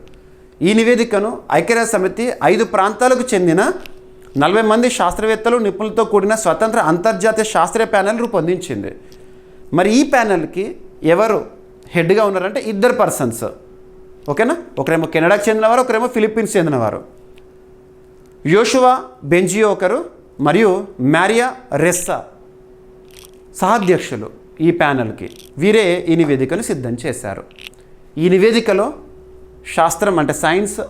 ఈ నివేదికను ఐక్యరాజ్య సమితి 5 ప్రాంతాలకు చెందిన 40 మంది శాస్త్రవేత్తలు, నిపుణులతో కూడిన స్వతంత్ర అంతర్జాతీయ శాస్త్రీయ ప్యానెల్ రూపొందించింది. మరి ఈ ప్యానెల్కి ఎవరు హెడ్గా ఉన్నారంటే 2 పర్సన్స్. ఓకేనా? ఒకరేమో కెనడాకు చెందినవారు, ఒకరేమో ఫిలిప్పీన్స్ చెందినవారు. యోషువా బెంజియో ఒకరు మరియు మారియా రెస్సా సహాధ్యక్షులు ఈ ప్యానెల్కి. వీరే ఈ నివేదికను సిద్ధం చేశారు. ఈ నివేదికలో శాస్త్రం అంటే సైన్స్,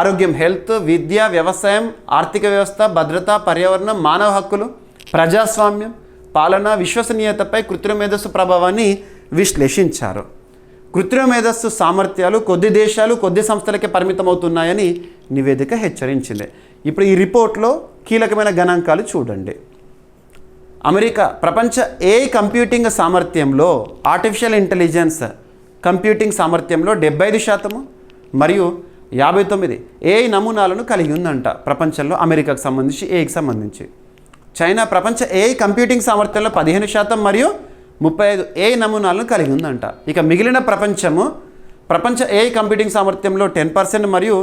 ఆరోగ్యం హెల్త్, విద్య, వ్యవసాయం, ఆర్థిక వ్యవస్థ, భద్రత, పర్యావరణం, మానవ హక్కులు, ప్రజాస్వామ్యం, పాలన, విశ్వసనీయతపై కృత్రిమ మేధస్సు ప్రభావాన్ని విశ్లేషించారు. కృత్రిమ మేధస్సు సామర్థ్యాలు కొద్ది దేశాలు, కొద్ది సంస్థలకే పరిమితమవుతున్నాయని నివేదిక హెచ్చరించింది. ఇప్పుడు ఈ రిపోర్ట్లో కీలకమైన గణాంకాలు చూడండి. అమెరికా ప్రపంచ ఏఐ కంప్యూటింగ్ సామర్థ్యంలో, ఆర్టిఫిషియల్ ఇంటెలిజెన్స్ కంప్యూటింగ్ సామర్థ్యంలో 75% మరియు 59 ఏఐ నమూనాలను కలిగి ఉందంట ప్రపంచంలో, అమెరికాకు సంబంధించి ఏఐకి సంబంధించి. చైనా ప్రపంచ ఏఐ కంప్యూటింగ్ సామర్థ్యంలో 15% మరియు 35 ఏఐ నమూనాలను కలిగి ఉందంట. ఇక మిగిలిన ప్రపంచ ఏఐ కంప్యూటింగ్ సామర్థ్యంలో 10% మరియు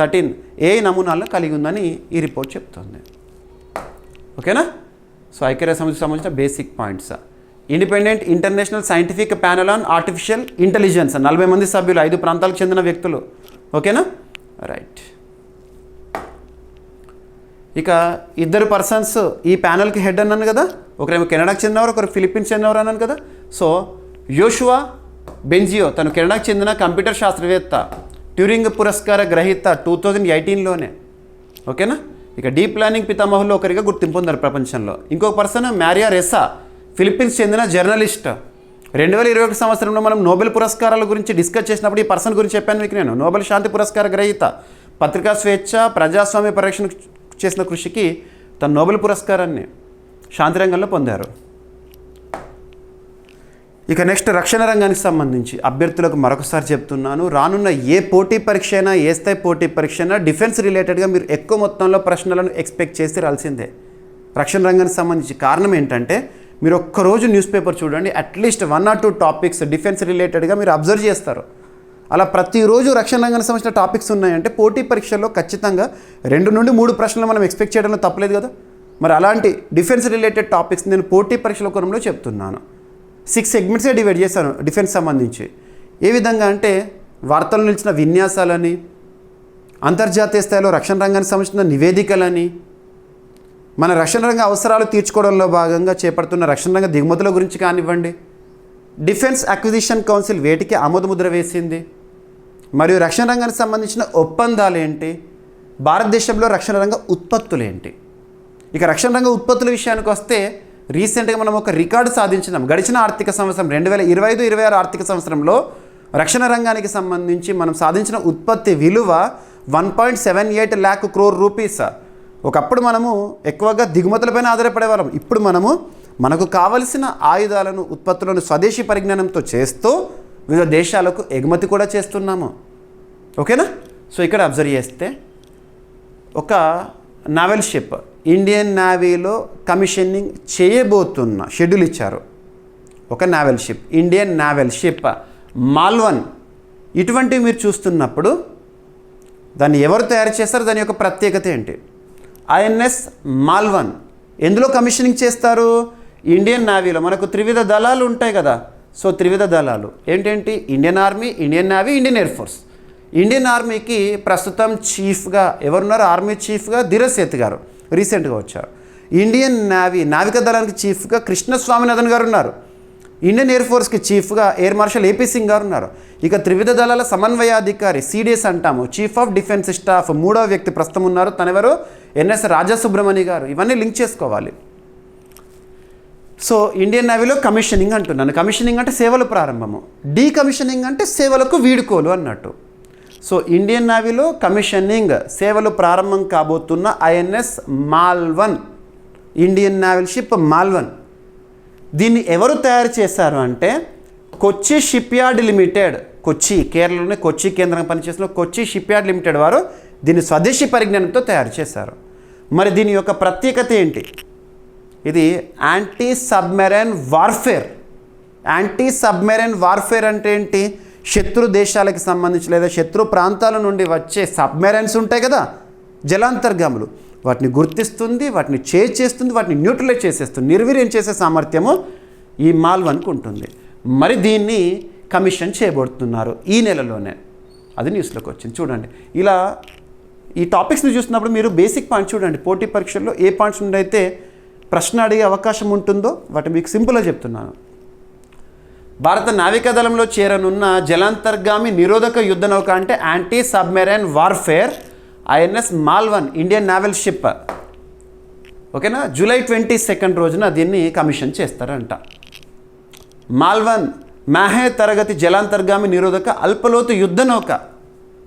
13 ఏఐ నమూనాలను కలిగి ఉందని ఈ రిపోర్ట్ చెప్తుంది. ఓకేనా? సో ఐక్యరాజ్య సమితికి సంబంధించిన basic points. Independent international scientific panel on artificial intelligence 40 మంది సభ్యులు, 5 ప్రాంతాలకు చెందిన వ్యక్తులు. ఓకేనా? రైట్. ఇక 2 పర్సన్స్ ఈ ప్యానెల్కి హెడ్ అన్నాను కదా, ఒకరేమో కెనడాకు చెందినవారు, ఒకరు ఫిలిప్పీన్స్ చెందినవారు అన్నాను కదా. సో యోషువా బెంజియో తను కెనడాకు చెందిన కంప్యూటర్ శాస్త్రవేత్త, ట్యూరింగ్ పురస్కార గ్రహీత 2018లోనే. ఓకేనా? ఇక డీప్ ప్లానింగ్ పితామహుల్లో ఒకరిగా గుర్తింపు పొందారు ప్రపంచంలో. ఇంకొక పర్సన్ మారియా రెస్సా, ఫిలిప్పీన్స్ చెందిన జర్నలిస్ట్. 2021 సంవత్సరంలో మనం నోబెల్ పురస్కారాల గురించి డిస్కస్ చేసినప్పుడు ఈ పర్సన్ గురించి చెప్పాను మీకు నేను. నోబెల్ శాంతి పురస్కార గ్రహీత, పత్రికా స్వేచ్ఛ, ప్రజాస్వామ్య పరిరక్షణ చేసిన కృషికి తన నోబెల్ పురస్కారాన్ని శాంతి రంగంలో పొందారు. ఇక నెక్స్ట్ రక్షణ రంగానికి సంబంధించి అభ్యర్థులకు మరొకసారి చెప్తున్నాను, రానున్న ఏ పోటీ పరీక్ష అయినా, ఏ స్థాయి పోటీ పరీక్ష అయినా డిఫెన్స్ రిలేటెడ్గా మీరు ఎక్కువ మొత్తంలో ప్రశ్నలను ఎక్స్పెక్ట్ చేసి రాల్సిందే రక్షణ రంగానికి సంబంధించి. కారణం ఏంటంటే మీరు ఒక్కరోజు న్యూస్ పేపర్ చూడండి, అట్లీస్ట్ 1 or 2 టాపిక్స్ డిఫెన్స్ రిలేటెడ్గా మీరు అబ్జర్వ్ చేస్తారు. అలా ప్రతిరోజు రక్షణ రంగానికి సంబంధించిన టాపిక్స్ ఉన్నాయంటే పోటీ పరీక్షల్లో ఖచ్చితంగా 2 నుండి 3 ప్రశ్నలు మనం ఎక్స్పెక్ట్ చేయడంలో తప్పలేదు కదా. మరి అలాంటి డిఫెన్స్ రిలేటెడ్ టాపిక్స్ నేను పోటీ పరీక్షల కోణంలో చెప్తున్నాను. 6 సెగ్మెంట్స్గా డివైడ్ చేశాను డిఫెన్స్ సంబంధించి. ఏ విధంగా అంటే వార్తలు నిలిచిన విన్యాసాలని, అంతర్జాతీయ స్థాయిలో రక్షణ రంగానికి సంబంధించిన నివేదికలని, మన రక్షణ రంగ అవసరాలు తీర్చుకోవడంలో భాగంగా చేపడుతున్న రక్షణ రంగ దిగుమతుల గురించి కానివ్వండి, డిఫెన్స్ అక్విజిషన్ కౌన్సిల్ వేటికి ఆమోదముద్ర వేసింది, మరియు రక్షణ రంగానికి సంబంధించిన ఒప్పందాలు ఏంటి, భారతదేశంలో రక్షణ రంగ ఉత్పత్తులు ఏంటి. ఇక రక్షణ రంగ ఉత్పత్తుల విషయానికి వస్తే రీసెంట్గా మనం ఒక రికార్డు సాధించినాం. గడిచిన ఆర్థిక సంవత్సరం 2025-26 ఆర్థిక సంవత్సరంలో రక్షణ రంగానికి సంబంధించి మనం సాధించిన ఉత్పత్తి విలువ 1.78 lakh crore rupees. ఒకప్పుడు మనము ఎక్కువగా దిగుమతులపైన ఆధారపడేవాళ్ళం. ఇప్పుడు మనకు కావలసిన ఆయుధాలను, ఉత్పత్తులను స్వదేశీ పరిజ్ఞానంతో చేస్తూ వివిధ దేశాలకు ఎగుమతి కూడా చేస్తున్నాము. ఓకేనా? సో ఇక్కడ అబ్జర్వ్ చేస్తే ఒక నావల్ షిప్ ఇండియన్ నేవీలో కమిషనింగ్ చేయబోతున్న షెడ్యూల్ ఇచ్చారు. ఒక naval ship, Indian naval ship Malvan. ఇటువంటివి మీరు చూస్తున్నప్పుడు దాన్ని ఎవరు తయారు చేస్తారు, దాని యొక్క ప్రత్యేకత ఏంటి? ఐఎన్ఎస్ మాల్వన్ ఎందులో కమిషనింగ్ చేస్తారు? ఇండియన్ నేవీలో. మనకు త్రివిధ దళాలు ఉంటాయి కదా. సో త్రివిధ దళాలు ఏంటేంటి? Indian army, Indian navy, Indian air force. Indian ఆర్మీకి ప్రస్తుతం చీఫ్గా ఎవరున్నారు? ఆర్మీ చీఫ్గా ధీరజ్ సేత్ గారు రీసెంట్గా వచ్చారు. ఇండియన్ నేవీ నావికా దళానికి చీఫ్గా కృష్ణ స్వామినాథన్ గారు ఉన్నారు. ఇండియన్ ఎయిర్ ఫోర్స్కి చీఫ్గా ఎయిర్ మార్షల్ ఏపీ సింగ్ గారు ఉన్నారు. ఇక త్రివిధ దళాల సమన్వయాధికారి సిడిఎస్ అంటాము, చీఫ్ ఆఫ్ డిఫెన్స్ స్టాఫ్ మూడవ వ్యక్తి ప్రస్తుతం ఉన్నారు. తనెవరు? ఎన్ఎస్ రాజా సుబ్రమణి గారు. ఇవన్నీ లింక్ చేసుకోవాలి. సో ఇండియన్ నేవీలో కమిషనింగ్ అంటున్నాను. కమిషనింగ్ అంటే సేవల ప్రారంభము, డీకమిషనింగ్ అంటే సేవలకు వీడుకోలు అన్నట్టు. సో ఇండియన్ నేవీలో కమిషనింగ్, సేవలు ప్రారంభం కాబోతున్న INS Malvan, Indian naval ship Malvan. దీన్ని ఎవరు తయారు చేశారు అంటే కొచ్చి షిప్ యార్డ్ లిమిటెడ్, కొచ్చి, కేరళలోనే కొచ్చి కేంద్రంగా పనిచేసిన కొచ్చి షిప్ యార్డ్ లిమిటెడ్ వారు దీన్ని స్వదేశీ పరిజ్ఞానంతో తయారు చేశారు. మరి దీని యొక్క ప్రత్యేకత ఏంటి? ఇది anti submarine warfare. Anti submarine warfare అంటే ఏంటి? శత్రు దేశాలకు సంబంధించి లేదా శత్రు ప్రాంతాల నుండి వచ్చే సబ్మెరైన్స్ ఉంటాయి కదా, జలాంతర్గాములు, వాటిని గుర్తిస్తుంది, వాటిని చేస్తుంది, వాటిని న్యూట్రలైజ్ చేసేస్తుంది, నిర్వీర్యం చేసే సామర్థ్యము ఈ మాల్వన్కు ఉంటుంది. మరి దీన్ని కమిషన్ చేయబడుతున్నారు ఈ నెలలోనే. అది న్యూస్లోకి వచ్చింది. చూడండి, ఇలా ఈ టాపిక్స్ని చూసినప్పుడు మీరు బేసిక్ పాయింట్స్ చూడండి. పోటీ పరీక్షల్లో ఏ పాయింట్స్ నుండి అయితే ప్రశ్న అడిగే అవకాశం ఉంటుందో వాటి మీకు సింపుల్గా చెప్తున్నాను. భారత నావికాదళంలో చేరనున్న జలాంతర్గామి నిరోధక యుద్ధ నౌక అంటే anti submarine warfare INS Malvan, Indian naval ship. ఓకేనా? జూలై 22 రోజున దీన్ని కమిషన్ చేస్తారంట. మాల్వన్ మాహే తరగతి జలాంతర్గామి నిరోధక అల్పలోతు యుద్ధ నౌక,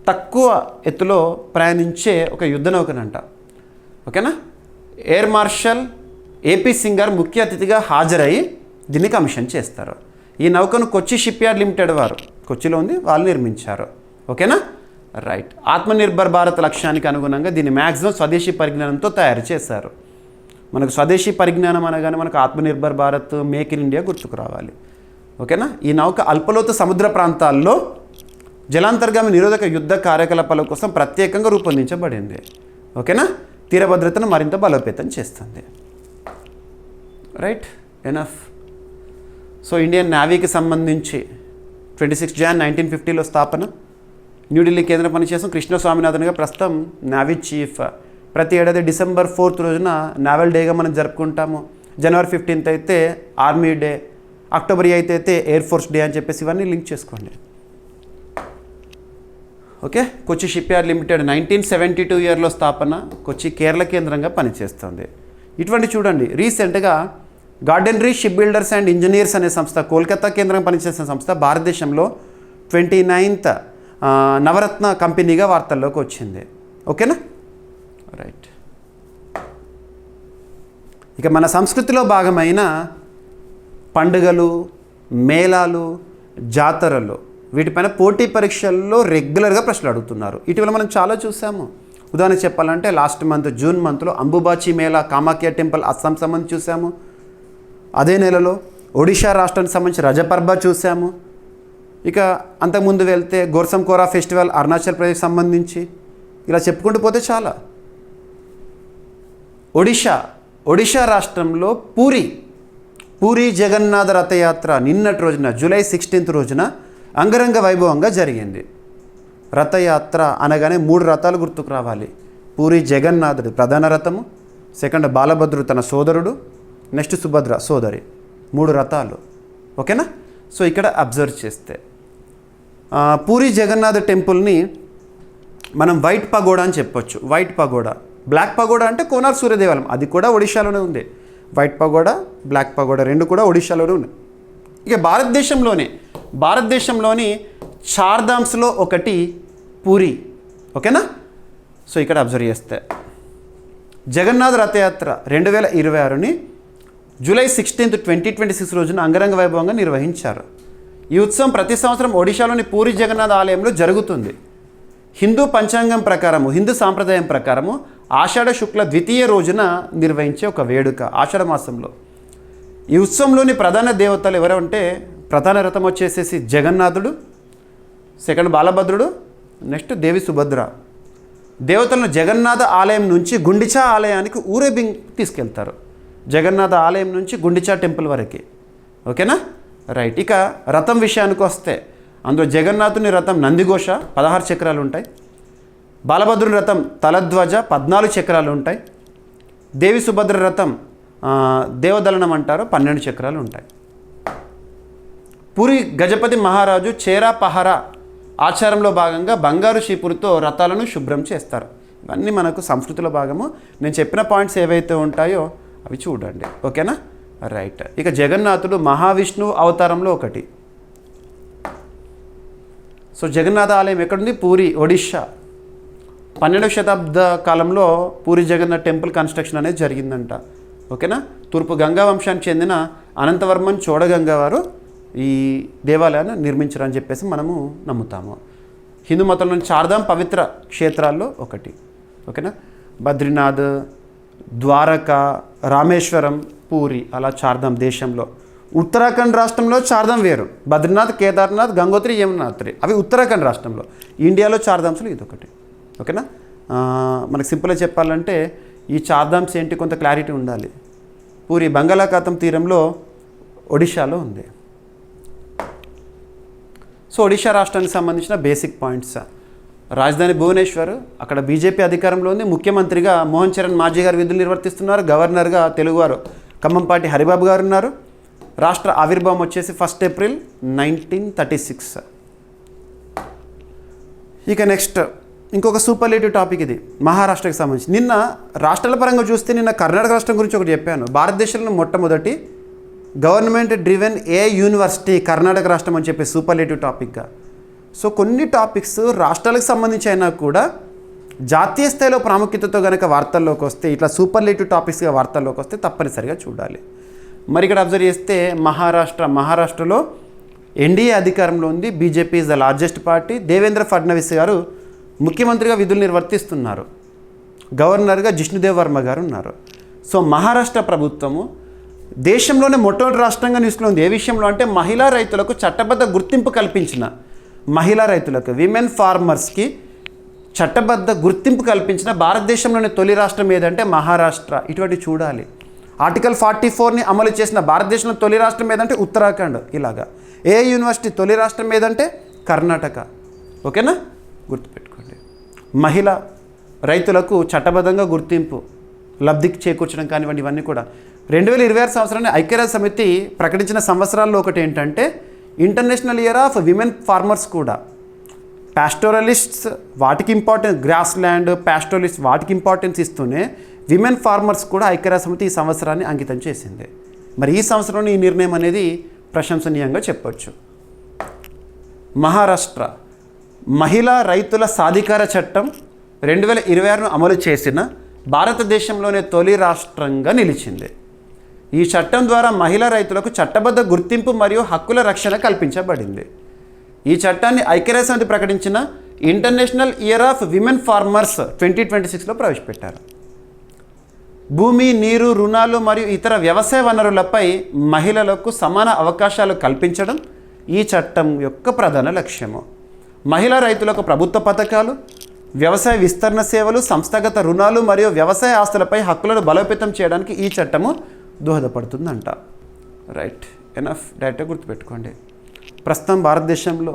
తక్కువ ఎత్తులో ప్రయాణించే ఒక యుద్ధ నౌకనంట. ఓకేనా? ఎయిర్ మార్షల్ ఏపీ సింగ్ గారు ముఖ్య అతిథిగా హాజరై దీన్ని కమిషన్ చేస్తారు. ఈ నౌకను కొచ్చి షిప్ యార్డ్ లిమిటెడ్ వారు, కొచ్చిలో ఉంది, వాళ్ళు నిర్మించారు. ఓకేనా? రైట్. ఆత్మనిర్భర్ భారత్ లక్ష్యానికి అనుగుణంగా దీన్ని మ్యాక్సిమం స్వదేశీ పరిజ్ఞానంతో తయారు చేశారు. మనకు స్వదేశీ పరిజ్ఞానం అనగానే మనకు Atmanirbhar Bharat, make in India గుర్తుకు రావాలి. ఓకేనా? ఈ నౌక అల్పలోతు సముద్ర ప్రాంతాల్లో జలాంతర్గామి నిరోధక యుద్ధ కార్యకలాపాల కోసం ప్రత్యేకంగా రూపొందించబడింది. ఓకేనా? తీర భద్రతను మరింత బలోపేతం చేస్తుంది. Right, enough. సో ఇండియన్ నేవీకి సంబంధించి 26 జాన్ 1950లో స్థాపన. న్యూఢిల్లీ కేంద్ర పనిచేసిన కృష్ణ స్వామినాథన్ గారు ప్రస్తుతం నేవీ చీఫ్. ప్రతి ఏడాది డిసెంబర్ 4 రోజున నేవల్ డేగా మనం జరుపుకుంటాము. జనవరి 15 అయితే ఆర్మీ డే, అక్టోబర్ 8 అయితే ఎయిర్ ఫోర్స్ డే అని చెప్పేసి ఇవన్నీ లింక్ చేసుకోండి. ఓకే. కొచ్చి షిప్ యార్డ్ లిమిటెడ్ 1972 ఇయర్లో స్థాపన. కొచ్చి కేరళ కేంద్రంగా పనిచేస్తుంది. ఇటువంటి చూడండి, రీసెంట్గా గార్డెనరీ షిప్ బిల్డర్స్ అండ్ ఇంజనీర్స్ అనే సంస్థ, కోల్కతా కేంద్రంగా పనిచేసిన సంస్థ, భారతదేశంలో 29th నవరత్న కంపెనీగా వార్తల్లోకి వచ్చింది. ఓకేనా? రైట్. ఇక మన సంస్కృతిలో భాగమైన పండుగలు, మేళాలు, జాతరలు, వీటిపైన పోటీ పరీక్షల్లో రెగ్యులర్గా ప్రశ్నలు అడుగుతున్నారు. ఇటీవల మనం చాలా చూసాము. ఉదాహరణ చెప్పాలంటే లాస్ట్ మంత్ జూన్ మంత్లో అంబుబాచి మేళా, కామాఖ్య టెంపుల్ అస్సాం సంబంధించి చూసాము. అదే నెలలో ఒడిషా రాష్ట్రానికి సంబంధించి రజపర్బ చూసాము. ఇక అంతకుముందు వెళ్తే గోర్సంకోరా ఫెస్టివల్ అరుణాచల్ ప్రదేశ్ సంబంధించి, ఇలా చెప్పుకుంటూ పోతే చాలా. ఒడిషా రాష్ట్రంలో పూరి జగన్నాథ రథయాత్ర నిన్నటి రోజున జూలై 16 రోజున అంగరంగ వైభవంగా జరిగింది. రథయాత్ర అనగానే 3 రథాలు గుర్తుకు రావాలి. పూరి జగన్నాథుడు ప్రధాన రథము, సెకండ్ బాలభద్రుడు తన సోదరుడు, నెక్స్ట్ సుభద్ర సోదరి, 3 రథాలు. ఓకేనా? సో ఇక్కడ అబ్జర్వ్ చేస్తే పూరి జగన్నాథ టెంపుల్ని మనం వైట్ పగోడా అని చెప్పొచ్చు. వైట్ పగోడా, బ్లాక్ పగోడా అంటే కోనార్క్ సూర్యదేవాలయం, అది కూడా ఒడిశాలోనే ఉంది. వైట్ పగోడా, బ్లాక్ పగోడా రెండు కూడా ఒడిశాలోనే ఉన్నాయి. ఇక భారతదేశంలోని చార్ధామ్స్లో ఒకటి పూరి. ఓకేనా? సో ఇక్కడ అబ్జర్వ్ చేస్తే జగన్నాథ్ రథయాత్ర 2026ని జూలై 16, 2026 రోజున అంగరంగ వైభవంగా నిర్వహించారు. ఈ ఉత్సవం ప్రతి సంవత్సరం ఒడిశాలోని పూరి జగన్నాథ్ ఆలయంలో జరుగుతుంది. హిందూ పంచాంగం ప్రకారము, హిందూ సాంప్రదాయం ప్రకారము ఆషాఢ శుక్ల ద్వితీయ రోజున నిర్వహించే ఒక వేడుక ఆషాఢ మాసంలో. ఈ ఉత్సవంలోని ప్రధాన దేవతలు ఎవరంటే, ప్రధాన రథం వచ్చేసేసి జగన్నాథుడు, సెకండ్ బాలభద్రుడు, నెక్స్ట్ దేవి సుభద్ర. దేవతలను జగన్నాథ ఆలయం నుంచి గుండిచా ఆలయానికి ఊరేగింపు తీసుకెళ్తారు. జగన్నాథ ఆలయం నుంచి గుండిచా టెంపుల్ వరకు. ఓకేనా? రైట్. ఇక రథం విషయానికి వస్తే అందులో జగన్నాథుని రథం నందిఘోష 16 చక్రాలు ఉంటాయి. బాలభద్రుని రథం తలధ్వజ 14 చక్రాలు ఉంటాయి. దేవి సుభద్ర రథం దేవదళనం అంటారు, 12 చక్రాలు ఉంటాయి. పూరి గజపతి మహారాజు చేరా పహరా ఆచారంలో భాగంగా బంగారు చీపురుతో రథాలను శుభ్రం చేస్తారు. ఇవన్నీ మనకు సంస్కృతిలో భాగము. నేను చెప్పిన పాయింట్స్ ఏవైతే ఉంటాయో అవి చూడండి. ఓకేనా? రైట్. ఇక జగన్నాథుడు మహావిష్ణువు అవతారంలో ఒకటి. సో జగన్నాథ ఆలయం ఎక్కడుంది? పూరి, ఒడిషా. 12వ శతాబ్ద కాలంలో పూరి జగన్నాథ్ టెంపుల్ కన్స్ట్రక్షన్ అనేది జరిగిందంట. ఓకేనా? తూర్పు గంగా వంశానికి చెందిన అనంతవర్మన్ చోడగంగా వారు ఈ దేవాలయాన్ని నిర్మించారని చెప్పేసి మనము నమ్ముతాము. హిందూ మతంలోని చార్ధామ్ పవిత్ర క్షేత్రాల్లో ఒకటి. ఓకేనా? బద్రీనాథ్, ద్వారకా, రామేశ్వరం, పూరి, అలా చార్ధామ్ దేశంలో. ఉత్తరాఖండ్ రాష్ట్రంలో చార్ధామ్ వేరు. బద్రీనాథ్, కేదార్నాథ్, గంగోత్రి, యమునోత్రి అవి ఉత్తరాఖండ్ రాష్ట్రంలో. ఇండియాలో చార్ధామ్స్లో ఇదొకటి. ఓకేనా? మనకు సింపుల్గా చెప్పాలంటే ఈ చార్ధామ్స్ ఏంటి కొంత క్లారిటీ ఉండాలి. పూరి బంగాళాఖాతం తీరంలో ఒడిషాలో ఉంది. సో ఒడిషా రాష్ట్రానికి సంబంధించిన బేసిక్ పాయింట్స్. రాజధాని భువనేశ్వర్, అక్కడ బీజేపీ అధికారంలో ఉంది. ముఖ్యమంత్రిగా మోహన్ చరణ్ మాజీ గారు విధులు నిర్వర్తిస్తున్నారు. గవర్నర్గా తెలుగువారు ఖమ్మంపాటి హరిబాబు గారు ఉన్నారు. రాష్ట్ర ఆవిర్భావం వచ్చేసి 1 ఏప్రిల్ 1936. ఇక నెక్స్ట్ ఇంకొక సూపర్లేటివ్ టాపిక్ ఇది మహారాష్ట్రకి సంబంధించి. నిన్న రాష్ట్రాల పరంగా చూస్తే నిన్న కర్ణాటక రాష్ట్రం గురించి ఒకటి చెప్పాను. భారతదేశంలో మొట్టమొదటి గవర్నమెంట్ డ్రివెన్ యూనివర్సిటీ కర్ణాటక రాష్ట్రం అని చెప్పి సూపర్లేటివ్ టాపిక్గా. సో కొన్ని టాపిక్స్ రాష్ట్రాలకు సంబంధించి అయినా కూడా జాతీయ స్థాయిలో ప్రాముఖ్యతతో కనుక వార్తల్లోకి వస్తే, ఇట్లా సూపర్లేటివ్ టాపిక్స్గా వార్తల్లోకి వస్తే తప్పనిసరిగా చూడాలి. మరి ఇక్కడ అబ్జర్వ్ చేస్తే మహారాష్ట్రలో ఎన్డీఏ అధికారంలో ఉంది. BJP is the largest party. Devendra Fadnavis గారు ముఖ్యమంత్రిగా విధులు నిర్వర్తిస్తున్నారు. గవర్నర్గా జిష్ణుదేవ్ వర్మ గారు ఉన్నారు. సో మహారాష్ట్ర ప్రభుత్వము దేశంలోనే మొట్టమొదటి రాష్ట్రంగా నిలుస్తుంది. ఉంది ఏ విషయంలో అంటే మహిళా రైతులకు చట్టబద్ధ గుర్తింపు కల్పించిన, మహిళా రైతులకు విమెన్ ఫార్మర్స్కి చట్టబద్ధ గుర్తింపు కల్పించిన భారతదేశంలోని తొలి రాష్ట్రం ఏదంటే మహారాష్ట్ర. ఇటువంటి చూడాలి. ఆర్టికల్ 44ని అమలు చేసిన భారతదేశంలో తొలి రాష్ట్రం ఏదంటే ఉత్తరాఖండ్. ఇలాగా ఏ యూనివర్సిటీ తొలి రాష్ట్రం ఏదంటే కర్ణాటక. ఓకేనా? గుర్తుపెట్టుకోండి. మహిళా రైతులకు చట్టబద్ధంగా గుర్తింపు లబ్ధికి చేకూర్చడం కానివ్వండి, ఇవన్నీ కూడా 2026 సంవత్సరాన్ని ఐక్యరాజ్య సమితి ప్రకటించిన సంవత్సరాల్లో ఒకటి ఏంటంటే international year of women farmers కూడా. పాస్టోరలిస్ట్స్ వాటికి ఇంపార్టెన్స్, గ్రాస్ ల్యాండ్ పాస్టోరలిస్ట్ వాటికి ఇంపార్టెన్స్ ఇస్తూనే విమెన్ ఫార్మర్స్ కూడా ఐక్యరాజ్య సమితి ఈ సంవత్సరాన్ని అంకితం చేసింది. మరి ఈ సంవత్సరంలో ఈ నిర్ణయం అనేది ప్రశంసనీయంగా చెప్పొచ్చు. మహారాష్ట్ర మహిళా రైతుల సాధికార చట్టం 2026ను అమలు చేసిన భారతదేశంలోనే తొలి రాష్ట్రంగా నిలిచింది. ఈ చట్టం ద్వారా మహిళా రైతులకు చట్టబద్ధ గుర్తింపు మరియు హక్కుల రక్షణ కల్పించబడింది. ఈ చట్టాన్ని ఐక్యరాజ్య సమితి ప్రకటించిన international year of women farmers 2026లో ప్రవేశపెట్టారు. భూమి, నీరు, రుణాలు మరియు ఇతర వ్యవసాయ వనరులపై మహిళలకు సమాన అవకాశాలు కల్పించడం ఈ చట్టం యొక్క ప్రధాన లక్ష్యము. మహిళా రైతులకు ప్రభుత్వ పథకాలు, వ్యవసాయ విస్తరణ సేవలు, సంస్థాగత రుణాలు మరియు వ్యవసాయ ఆస్తులపై హక్కులను బలోపేతం చేయడానికి ఈ చట్టము దోహదపడుతుందంట. రైట్, ఎనఫ్ డైరెక్ట్గా గుర్తుపెట్టుకోండి. ప్రస్తుతం భారతదేశంలో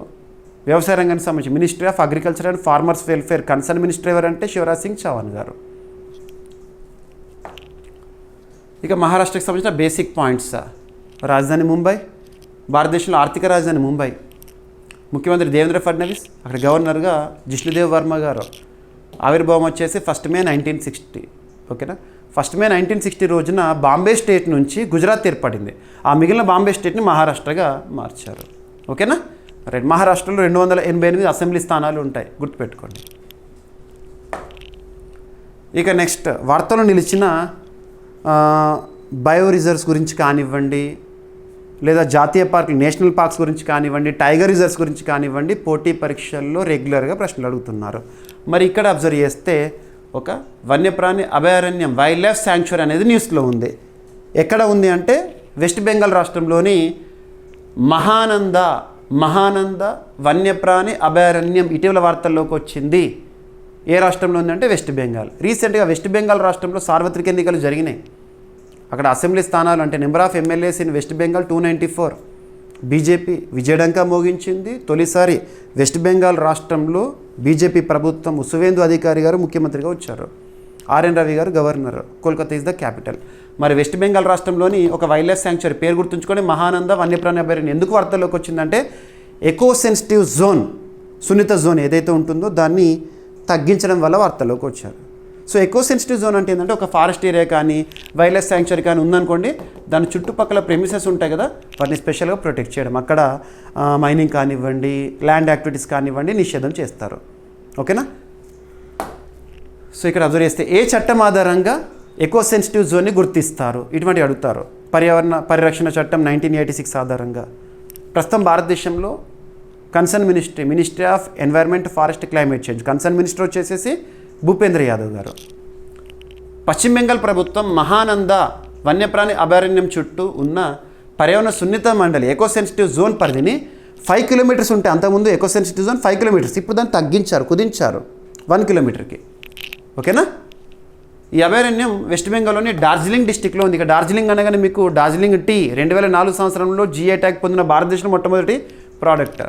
వ్యవసాయ రంగానికి సంబంధించి ministry of agriculture and farmers welfare concern minister ఎవరంటే శివరాజ్ సింగ్ చౌహాన్ గారు. ఇక మహారాష్ట్రకి సంబంధించిన బేసిక్ పాయింట్స్. రాజధాని ముంబై, భారతదేశంలో ఆర్థిక రాజధాని ముంబై. ముఖ్యమంత్రి దేవేంద్ర ఫడ్నవీస్, అక్కడ గవర్నర్గా జిష్ణుదేవ్ వర్మ గారు. ఆవిర్భావం వచ్చేసి 1 మే 1960. ఓకేనా? 1 మే 1960 రోజున బాంబే స్టేట్ నుంచి గుజరాత్ ఏర్పడింది. ఆ మిగిలిన బాంబే స్టేట్ని మహారాష్ట్రగా మార్చారు. ఓకేనా? రైట్. మహారాష్ట్రలో 288 అసెంబ్లీ స్థానాలు ఉంటాయి, గుర్తుపెట్టుకోండి. ఇక నెక్స్ట్ వార్తలు నిలిచిన బయో రిజర్వ్స్ గురించి కానివ్వండి, లేదా జాతీయ పార్కులు నేషనల్ పార్క్స్ గురించి కానివ్వండి, టైగర్ రిజర్వ్స్ గురించి కానివ్వండి, పోటీ పరీక్షల్లో రెగ్యులర్గా ప్రశ్నలు అడుగుతున్నారు. మరి ఇక్కడ అబ్జర్వ్ చేస్తే ఒక వన్యప్రాణి అభయారణ్యం, వైల్డ్ లైఫ్ శాంక్చురీ అనేది న్యూస్లో ఉంది. ఎక్కడ ఉంది అంటే వెస్ట్ బెంగాల్ రాష్ట్రంలోని మహానంద వన్యప్రాణి అభయారణ్యం ఇటీవల వార్తల్లోకి వచ్చింది. ఏ రాష్ట్రంలో ఉందంటే వెస్ట్ బెంగాల్. రీసెంట్గా వెస్ట్ బెంగాల్ రాష్ట్రంలో సార్వత్రిక ఎన్నికలు జరిగినాయి. అక్కడ అసెంబ్లీ స్థానాలు అంటే number of MLAs in West Bengal 294. BJP విజయడంకా మోగించింది. తొలిసారి వెస్ట్ బెంగాల్ రాష్ట్రంలో బీజేపీ ప్రభుత్వం సువేందు అధికారి గారు ముఖ్యమంత్రిగా వచ్చారు. ఆర్ఎన్ రవి గారు governor, Kolkata is the capital. మరి వెస్ట్ బెంగాల్ రాష్ట్రంలోని ఒక వైల్డ్ లైఫ్ శాంక్చురీ పేరు గుర్తుంచుకొని మహానంద వన్యప్రాణి అభయారణ్యం ఎందుకు వార్తల్లోకి వచ్చిందంటే ఎకో సెన్సిటివ్ జోన్, సున్నిత జోన్ ఏదైతే ఉంటుందో దాన్ని తగ్గించడం వల్ల వార్తల్లోకి వచ్చారు. సో ఎకో సెన్సిటివ్ జోన్ అంటే ఏంటంటే ఒక ఫారెస్ట్ ఏరియా కానీ వైల్డ్ లైఫ్ శాంక్చురీ కానీ ఉందనుకోండి, దాని చుట్టుపక్కల ప్రెమిసెస్ ఉంటాయి కదా, వాటిని స్పెషల్గా ప్రొటెక్ట్ చేయడం, అక్కడ మైనింగ్ కానివ్వండి, ల్యాండ్ యాక్టివిటీస్ కానివ్వండి నిషేధం చేస్తారు. ఓకేనా. సో ఇక్కడ అబ్జర్వ్ చేస్తే ఏ చట్టం ఆధారంగా ఎకో సెన్సిటివ్ జోన్ని గుర్తిస్తారు, ఇటువంటి అడుగుతారు. పర్యావరణ పరిరక్షణ చట్టం 1986 ఆధారంగా. ప్రస్తుతం భారతదేశంలో concern ministry of environment, forest, climate change, concern minister వచ్చేసేసి భూపేంద్ర యాదవ్ గారు. పశ్చిమ బెంగాల్ ప్రభుత్వం మహానంద వన్యప్రాణి అభయారణ్యం చుట్టూ ఉన్న పర్యావరణ సున్నిత మండలి ఎకో సెన్సిటివ్ జోన్ పరిధిని 5 కిలోమీటర్స్ ఉంటే, అంతకుముందు ఎకో సెన్సిటివ్ జోన్ 5 కిలోమీటర్స్, ఇప్పుడు దాన్ని తగ్గించారు, కుదించారు 1 కిలోమీటర్కి. ఓకేనా. ఈ అభయారణ్యం వెస్ట్ బెంగాల్లోని డార్జిలింగ్ డిస్టిక్లో ఉంది. ఇక డార్జిలింగ్ అనగానే మీకు డార్జిలింగ్ టీ 2004 సంవత్సరంలో GI ట్యాగ్ పొందిన భారతదేశంలో మొట్టమొదటి ప్రోడక్ట్.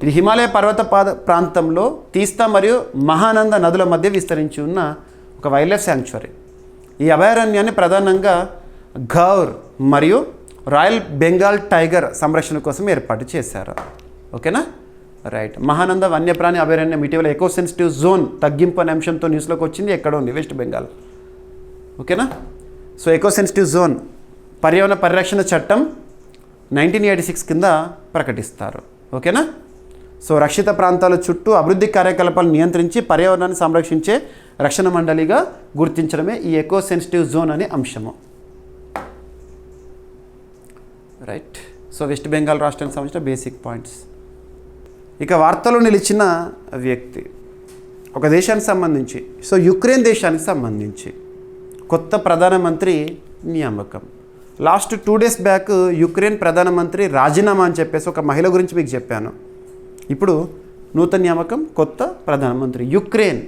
ఇది హిమాలయ పర్వత ప్రాంతంలో తీస్తా మరియు మహానంద నదుల మధ్య విస్తరించి ఉన్న ఒక వైల్డ్ లైఫ్ శాంక్చురీ. ఈ అభయారణ్యాన్ని ప్రధానంగా గౌర్ మరియు రాయల్ బెంగాల్ టైగర్ సంరక్షణ కోసం ఏర్పాటు చేశారు. ఓకేనా. రైట్. మహానంద వన్యప్రాణి అభయారణ్యం ఇటీవల ఎకో సెన్సిటివ్ జోన్ తగ్గింపు అనే అంశంతో న్యూస్లోకి వచ్చింది. ఎక్కడ ఉంది? వెస్ట్ బెంగాల్. ఓకేనా. సో ఎకో సెన్సిటివ్ జోన్ పర్యావరణ పరిరక్షణ చట్టం 1986 కింద ప్రకటిస్తారు. ఓకేనా. సో రక్షిత ప్రాంతాల చుట్టూ అభివృద్ధి కార్యకలాపాలను నియంత్రించి పర్యావరణాన్ని సంరక్షించే రక్షణ మండలిగా గుర్తించడమే ఈ ఎకో సెన్సిటివ్ జోన్ అనే అంశము. రైట్. సో వెస్ట్ బెంగాల్ రాష్ట్రానికి సంబంధించిన బేసిక్ పాయింట్స్. ఇక వార్తలో నిలిచిన వ్యక్తి ఒక దేశానికి సంబంధించి, సో యుక్రెయిన్ దేశానికి సంబంధించి కొత్త ప్రధానమంత్రి నియామకం. లాస్ట్ 2 days బ్యాక్ యుక్రెయిన్ ప్రధానమంత్రి రాజీనామా అని చెప్పేసి ఒక మహిళ గురించి మీకు చెప్పాను. ఇప్పుడు నూతన నియామకం, కొత్త ప్రధానమంత్రి యుక్రెయిన్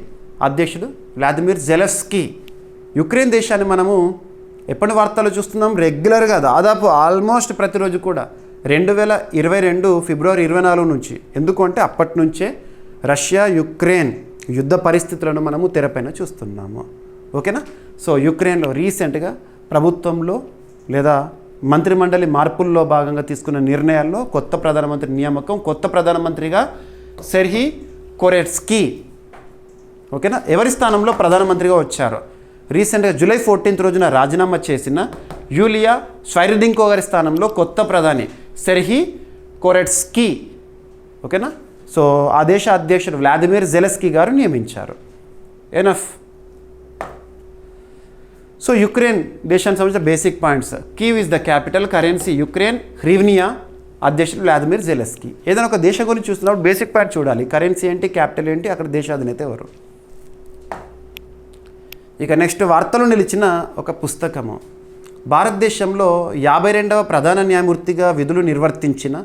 అధ్యక్షుడు వ్లాదిమిర్ జెలెన్స్కీ. యుక్రెయిన్ దేశాన్ని మనము ఎప్పటి వార్తలు చూస్తున్నాం? రెగ్యులర్గా దాదాపు ఆల్మోస్ట్ ప్రతిరోజు కూడా 2022 ఫిబ్రవరి 24 నుంచి. ఎందుకు అంటే అప్పటి నుంచే రష్యా యుక్రెయిన్ యుద్ధ పరిస్థితులను మనము తెరపైన చూస్తున్నాము. ఓకేనా. సో యుక్రెయిన్లో రీసెంట్గా ప్రభుత్వంలో లేదా మంత్రిమండలి మార్పుల్లో భాగంగా తీసుకున్న నిర్ణయాల్లో కొత్త ప్రధానమంత్రి నియామకం. కొత్త ప్రధానమంత్రిగా సెర్హీ కొరెట్స్కీ. ఓకేనా. ఎవరి స్థానంలో ప్రధానమంత్రిగా వచ్చారు? రీసెంట్గా జూలై 14 రోజున రాజీనామా చేసిన యూలియా స్వైర్డింకో గారి స్థానంలో కొత్త ప్రధాని సెర్హీ కొరెట్స్కీ. ఓకేనా. సో ఆ దేశ అధ్యక్షుడు వ్లాదిమిర్ జెలెన్స్కీ గారు నియమించారు. ఎనఫ్. సో యుక్రెయిన్ దేశానికి సంబంధించిన basic points. Kyiv is the capital, currency Ukraine hryvnia, అధ్యక్షుడు వ్లాదిమిర్ జెలెన్స్కీ. ఏదైనా ఒక దేశం గురించి చూస్తున్నప్పుడు బేసిక్ పాయింట్ చూడాలి. కరెన్సీ ఏంటి, క్యాపిటల్ ఏంటి, అక్కడ దేశాధినేత ఎవరు. ఇక నెక్స్ట్ వార్తలు నిలిచిన ఒక పుస్తకము. భారతదేశంలో 52వ ప్రధాన న్యాయమూర్తిగా విధులు నిర్వర్తించిన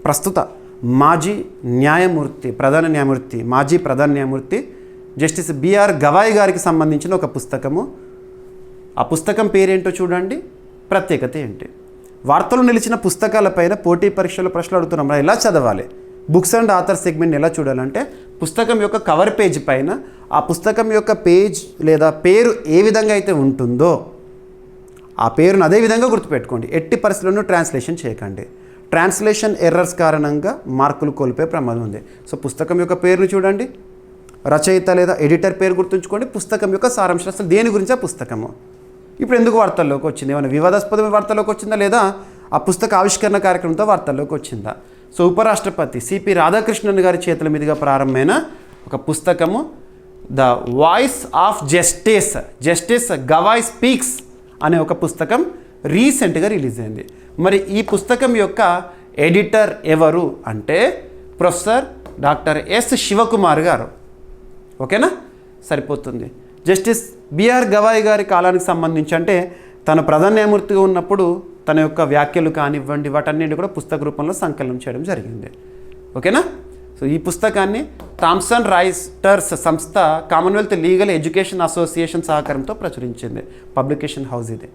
ప్రస్తుత మాజీ ప్రధాన న్యాయమూర్తి జస్టిస్ బిఆర్ గవాయ్ గారికి సంబంధించిన ఒక పుస్తకము. ఆ పుస్తకం పేరేంటో చూడండి, ప్రత్యేకత ఏంటి. వార్తలు నిలిచిన పుస్తకాలపైన పోటీ పరీక్షల ప్రశ్నలు అడుగుతున్నాం. మనం ఎలా చదవాలి, బుక్స్ అండ్ ఆథర్ సెగ్మెంట్ ఎలా చూడాలంటే పుస్తకం యొక్క కవర్ పేజ్ పైన ఆ పుస్తకం యొక్క పేజ్ లేదా పేరు ఏ విధంగా అయితే ఉంటుందో ఆ పేరును అదే విధంగా గుర్తుపెట్టుకోండి. ఎట్టి పరిస్థితులను ట్రాన్స్లేషన్ చేయకండి. ట్రాన్స్లేషన్ ఎర్రర్స్ కారణంగా మార్కులు కోల్పోయే ప్రమాదం ఉంది. సో పుస్తకం యొక్క పేరును చూడండి, రచయిత లేదా ఎడిటర్ పేరు గుర్తుంచుకోండి, పుస్తకం యొక్క సారాంశం, అసలు దేని గురించి ఆ పుస్తకము, ఇప్పుడు ఎందుకు వార్తల్లోకి వచ్చింది, ఏమైనా వివాదాస్పదమైన వార్తల్లోకి వచ్చిందా లేదా ఆ పుస్తక ఆవిష్కరణ కార్యక్రమంతో వార్తల్లోకి వచ్చిందా. సో ఉపరాష్ట్రపతి సిపి రాధాకృష్ణన్ గారి చేతుల మీదుగా ప్రారంభమైన ఒక పుస్తకము the voice of justice Gavai speaks అనే ఒక పుస్తకం రీసెంట్గా రిలీజ్ అయింది. మరి ఈ పుస్తకం యొక్క ఎడిటర్ ఎవరు అంటే ప్రొఫెసర్ డాక్టర్ ఎస్ శివకుమార్ గారు. ఓకేనా, సరిపోతుంది. జస్టిస్ బిఆర్ గవాయ్ గారి కాలానికి సంబంధించి అంటే తన ప్రధాన న్యాయమూర్తిగా ఉన్నప్పుడు తన యొక్క వ్యాఖ్యలు కానివ్వండి వాటన్నింటి కూడా పుస్తక రూపంలో సంకలనం చేయడం జరిగింది. ఓకేనా. సో ఈ పుస్తకాన్ని థామ్సన్ రైటర్స్ సంస్థ కామన్వెల్త్ లీగల్ ఎడ్యుకేషన్ అసోసియేషన్ సహకారంతో ప్రచురించింది. పబ్లికేషన్ హౌస్ ఇది.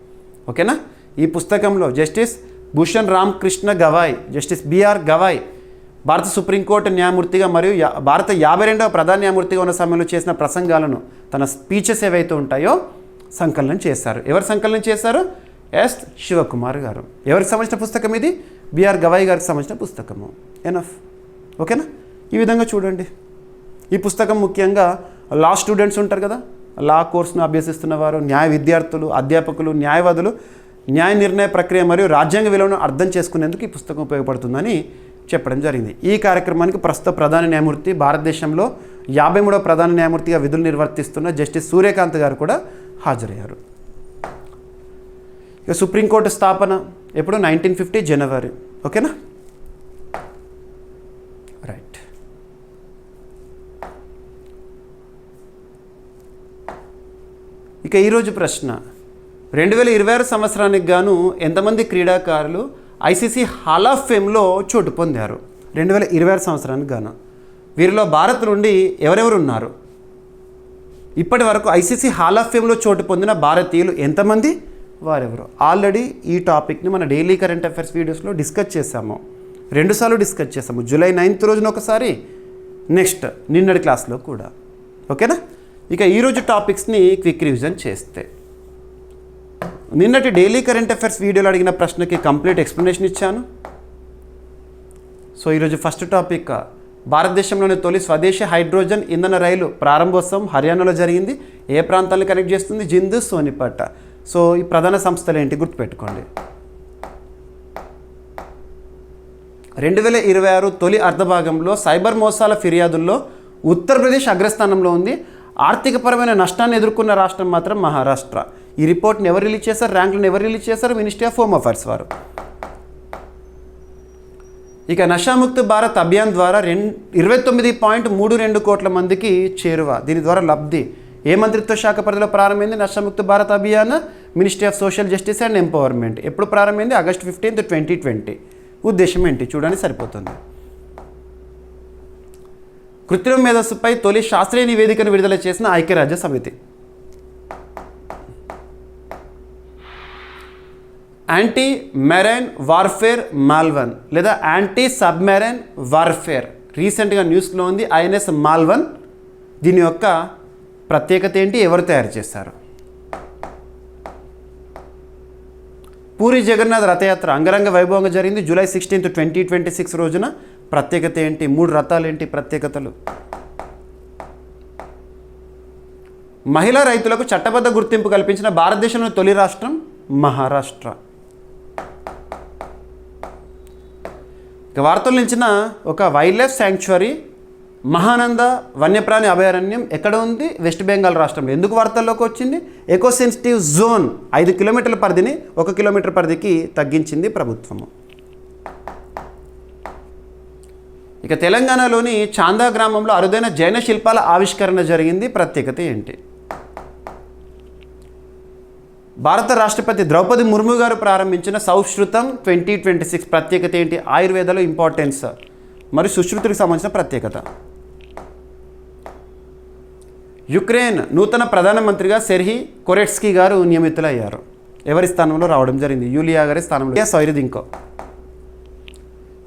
ఓకేనా. ఈ పుస్తకంలో justice Bhushan Ramakrishna Gavai, justice BR Gavai భారత సుప్రీంకోర్టు న్యాయమూర్తిగా మరియు భారత 52వ ప్రధాన న్యాయమూర్తిగా ఉన్న సమయంలో చేసిన ప్రసంగాలను తన స్పీచెస్ ఏవైతే ఉంటాయో సంకలనం చేశారు. ఎవరు సంకలనం చేశారు? ఎస్ శివకుమార్ గారు. ఎవరికి సంబంధించిన పుస్తకం ఇది? బిఆర్ గవాయి గారికి సంబంధించిన పుస్తకము. ఎనఫ్. ఓకేనా? ఈ విధంగా చూడండి. ఈ పుస్తకం ముఖ్యంగా లా స్టూడెంట్స్ ఉంటారు కదా, లా కోర్సును అభ్యసిస్తున్న వారు, న్యాయ విద్యార్థులు, అధ్యాపకులు, న్యాయవాదులు న్యాయ నిర్ణయ ప్రక్రియ మరియు రాజ్యాంగ విలువను అర్థం చేసుకునేందుకు ఈ పుస్తకం ఉపయోగపడుతుందని చెప్పడం జరిగింది. ఈ కార్యక్రమానికి ప్రస్తుత ప్రధాన న్యాయమూర్తి, భారతదేశంలో 53వ ప్రధాన న్యాయమూర్తిగా విధులు నిర్వర్తిస్తున్న జస్టిస్ సూర్యకాంత్ గారు కూడా హాజరయ్యారు. ఇక సుప్రీంకోర్టు స్థాపన ఎప్పుడు? 1950 జనవరి. ఓకేనా? రైట్. ఇక ఈరోజు ప్రశ్న, 2026 సంవత్సరానికి గాను ఎంతమంది క్రీడాకారులు ఐసీసీ హాల్ ఆఫ్ ఫేమ్లో చోటు పొందారు? 2026 సంవత్సరానికి గాను వీరిలో భారత్ నుండి ఎవరెవరు ఉన్నారు? ఇప్పటి వరకు ఐసీసీ హాల్ ఆఫ్ ఫేమ్లో చోటు పొందిన భారతీయులు ఎంతమంది, వారెవరు? ఆల్రెడీ ఈ టాపిక్ని మన డైలీ కరెంట్ అఫైర్స్ వీడియోస్లో డిస్కస్ చేశాము. 2 సార్లు డిస్కస్ చేసాము. జూలై 9th రోజున ఒకసారి, నెక్స్ట్ నిన్నటి క్లాస్లో కూడా. ఓకేనా? ఇక ఈరోజు టాపిక్స్ని క్విక్ రివిజన్ చేస్తే, నిన్నటి డైలీ కరెంట్ అఫైర్స్ వీడియోలో అడిగిన ప్రశ్నకి కంప్లీట్ ఎక్స్ప్లెనేషన్ ఇచ్చాను. సో ఈరోజు ఫస్ట్ టాపిక్, భారతదేశంలోని తొలి స్వదేశీ హైడ్రోజన్ ఇంధన రైలు ప్రారంభోత్సవం హర్యానాలో జరిగింది. ఏ ప్రాంతాలను కనెక్ట్ చేస్తుంది? జింద్, సోనిపట్. సో ఈ ప్రధాన సంస్థలు ఏంటి గుర్తుపెట్టుకోండి. 2026 తొలి అర్ధభాగంలో సైబర్ మోసాల ఫిర్యాదుల్లో ఉత్తరప్రదేశ్ అగ్రస్థానంలో ఉంది. ఆర్థికపరమైన నష్టాన్ని ఎదుర్కొన్న రాష్ట్రం మాత్రం మహారాష్ట్ర. ఈ రిపోర్ట్ని ఎవరు రిలీజ్ చేశారు? ర్యాంకులను ఎవరు రిలీజ్ చేశారు? మినిస్ట్రీ ఆఫ్ హోమ్ అఫైర్స్ వారు. ఇక నషాముక్త్ భారత్ అభియాన్ ద్వారా 29.32 కోట్ల మందికి చేరువ. దీని ద్వారా లబ్ధి ఏ మంత్రిత్వ శాఖ పరిధిలో ప్రారంభమైంది? Nasha Mukt Bharat Abhiyan, ministry of social justice and empowerment. ఎప్పుడు ప్రారంభమైంది? ఆగస్ట్ 15, 2020. ఉద్దేశం ఏంటి చూడండి, సరిపోతుంది. కృత్రిమ మేధస్సుపై తొలి శాస్త్రీయ నివేదికను విడుదల చేసిన ఐక్యరాజ్య సమితి. యాంటీ మెరైన్ వార్ఫేర్ మాల్వన్ లేదా యాంటీ సబ్మెరైన్ వార్ఫేర్ రీసెంట్గా న్యూస్లో ఉంది. ఐఎన్ఎస్ మాల్వన్. దీని యొక్క ప్రత్యేకత ఏంటి? ఎవరు తయారు చేశారు? పూరి జగన్నాథ్ రథయాత్ర అంగరంగ వైభవంగా జరిగింది జూలై 16, 2026 రోజున. ప్రత్యేకత ఏంటి? 3 రథాలు ఏంటి ప్రత్యేకతలు? మహిళా రైతులకు చట్టబద్ధ గుర్తింపు కల్పించిన భారతదేశంలోని తొలి రాష్ట్రం మహారాష్ట్ర. ఇక వార్తలు నిలిచిన ఒక వైల్డ్ లైఫ్ శాంక్చురీ మహానంద వన్యప్రాణి అభయారణ్యం ఎక్కడ ఉంది? వెస్ట్ బెంగాల్ రాష్ట్రంలో. ఎందుకు వార్తల్లోకి వచ్చింది? ఎకో సెన్సిటివ్ జోన్ 5 కిలోమీటర్ల పరిధిని 1 కిలోమీటర్ పరిధికి తగ్గించింది ప్రభుత్వము. ఇక తెలంగాణలోని చాందా గ్రామంలో అరుదైన జైన శిల్పాల ఆవిష్కరణ జరిగింది. ప్రత్యేకత ఏంటి? భారత రాష్ట్రపతి ద్రౌపది ముర్ము గారు ప్రారంభించిన సంస్కృతం 2026. ప్రత్యేకత ఏంటి? ఆయుర్వేదాలో ఇంపార్టెన్స్ మరియు సుశ్రుతికి సంబంధించిన ప్రత్యేకత. యుక్రెయిన్ నూతన ప్రధానమంత్రిగా సెర్హీ కొరెట్స్కీ గారు నియమితులయ్యారు. ఎవరి స్థానంలో రావడం జరిగింది? యూలియా గారి స్థానంలో సౌరిదింకో.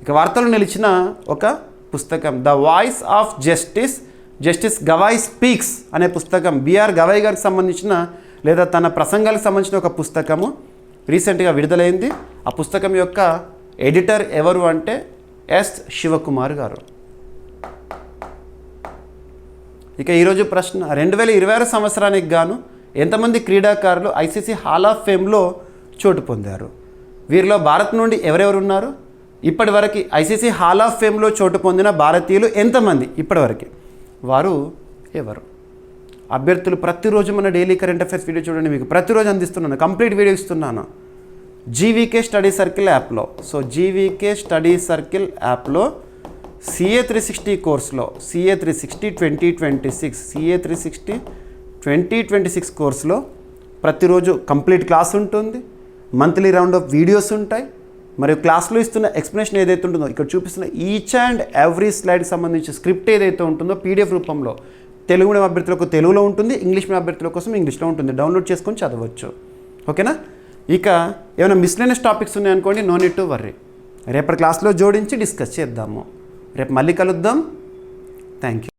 ఇక వార్తలు నిలిచిన ఒక పుస్తకం the voice of justice, justice Gavai speaks అనే పుస్తకం. బిఆర్ గవాయ్ గారికి సంబంధించిన లేదా తన ప్రసంగాలకు సంబంధించిన ఒక పుస్తకము రీసెంట్గా విడుదలైంది. ఆ పుస్తకం యొక్క ఎడిటర్ ఎవరు అంటే ఎస్ శివకుమార్ గారు. ఇక ఈరోజు ప్రశ్న, 2026 సంవత్సరానికి గాను ఎంతమంది క్రీడాకారులు ఐసీసీ హాల్ ఆఫ్ ఫేమ్లో చోటు పొందారు? వీరిలో భారత్ నుండి ఎవరెవరు ఉన్నారు? ఇప్పటివరకు ఐసీసీ హాల్ ఆఫ్ ఫేమ్లో చోటు పొందిన భారతీయులు ఎంతమంది ఇప్పటివరకు? వారు ఎవరు? అభ్యర్థులు ప్రతిరోజు మన డైలీ కరెంట్ అఫైర్స్ వీడియో చూడండి. మీకు ప్రతిరోజు అందిస్తున్నాను, కంప్లీట్ వీడియో ఇస్తున్నాను జీవీకే స్టడీ సర్కిల్ యాప్లో. సో జీవీకే స్టడీ సర్కిల్ యాప్లో CA 360 కోర్సులో CA 360 2026 CA 360 2026 కోర్సులో ప్రతిరోజు కంప్లీట్ క్లాస్ ఉంటుంది. మంత్లీ రౌండ్ ఆఫ్ వీడియోస్ ఉంటాయి. మరియు క్లాస్లో ఇస్తున్న ఎక్స్ప్లెనేషన్ ఏదైతే ఉంటుందో, ఇక్కడ చూపిస్తున్న ఈచ్ అండ్ ఎవ్రీ స్లైడ్కి సంబంధించి స్క్రిప్ట్ ఏదైతే ఉంటుందో PDF రూపంలో తెలుగు మీడియం అభ్యర్థులకు తెలుగులో ఉంటుంది, ఇంగ్లీష్ మీడియం అభ్యర్థుల కోసం ఇంగ్లీష్లో ఉంటుంది. డౌన్లోడ్ చేసుకొని చదవచ్చు. ఓకేనా? ఇక ఏమైనా మిస్లేనియస్ టాపిక్స్ ఉన్నాయనుకోండి, నో నీడ్ టు వర్రీ, రేపటి క్లాస్లో జోడించి డిస్కస్ చేద్దాము. రేపు మళ్ళీ కలుద్దాం. Thank you.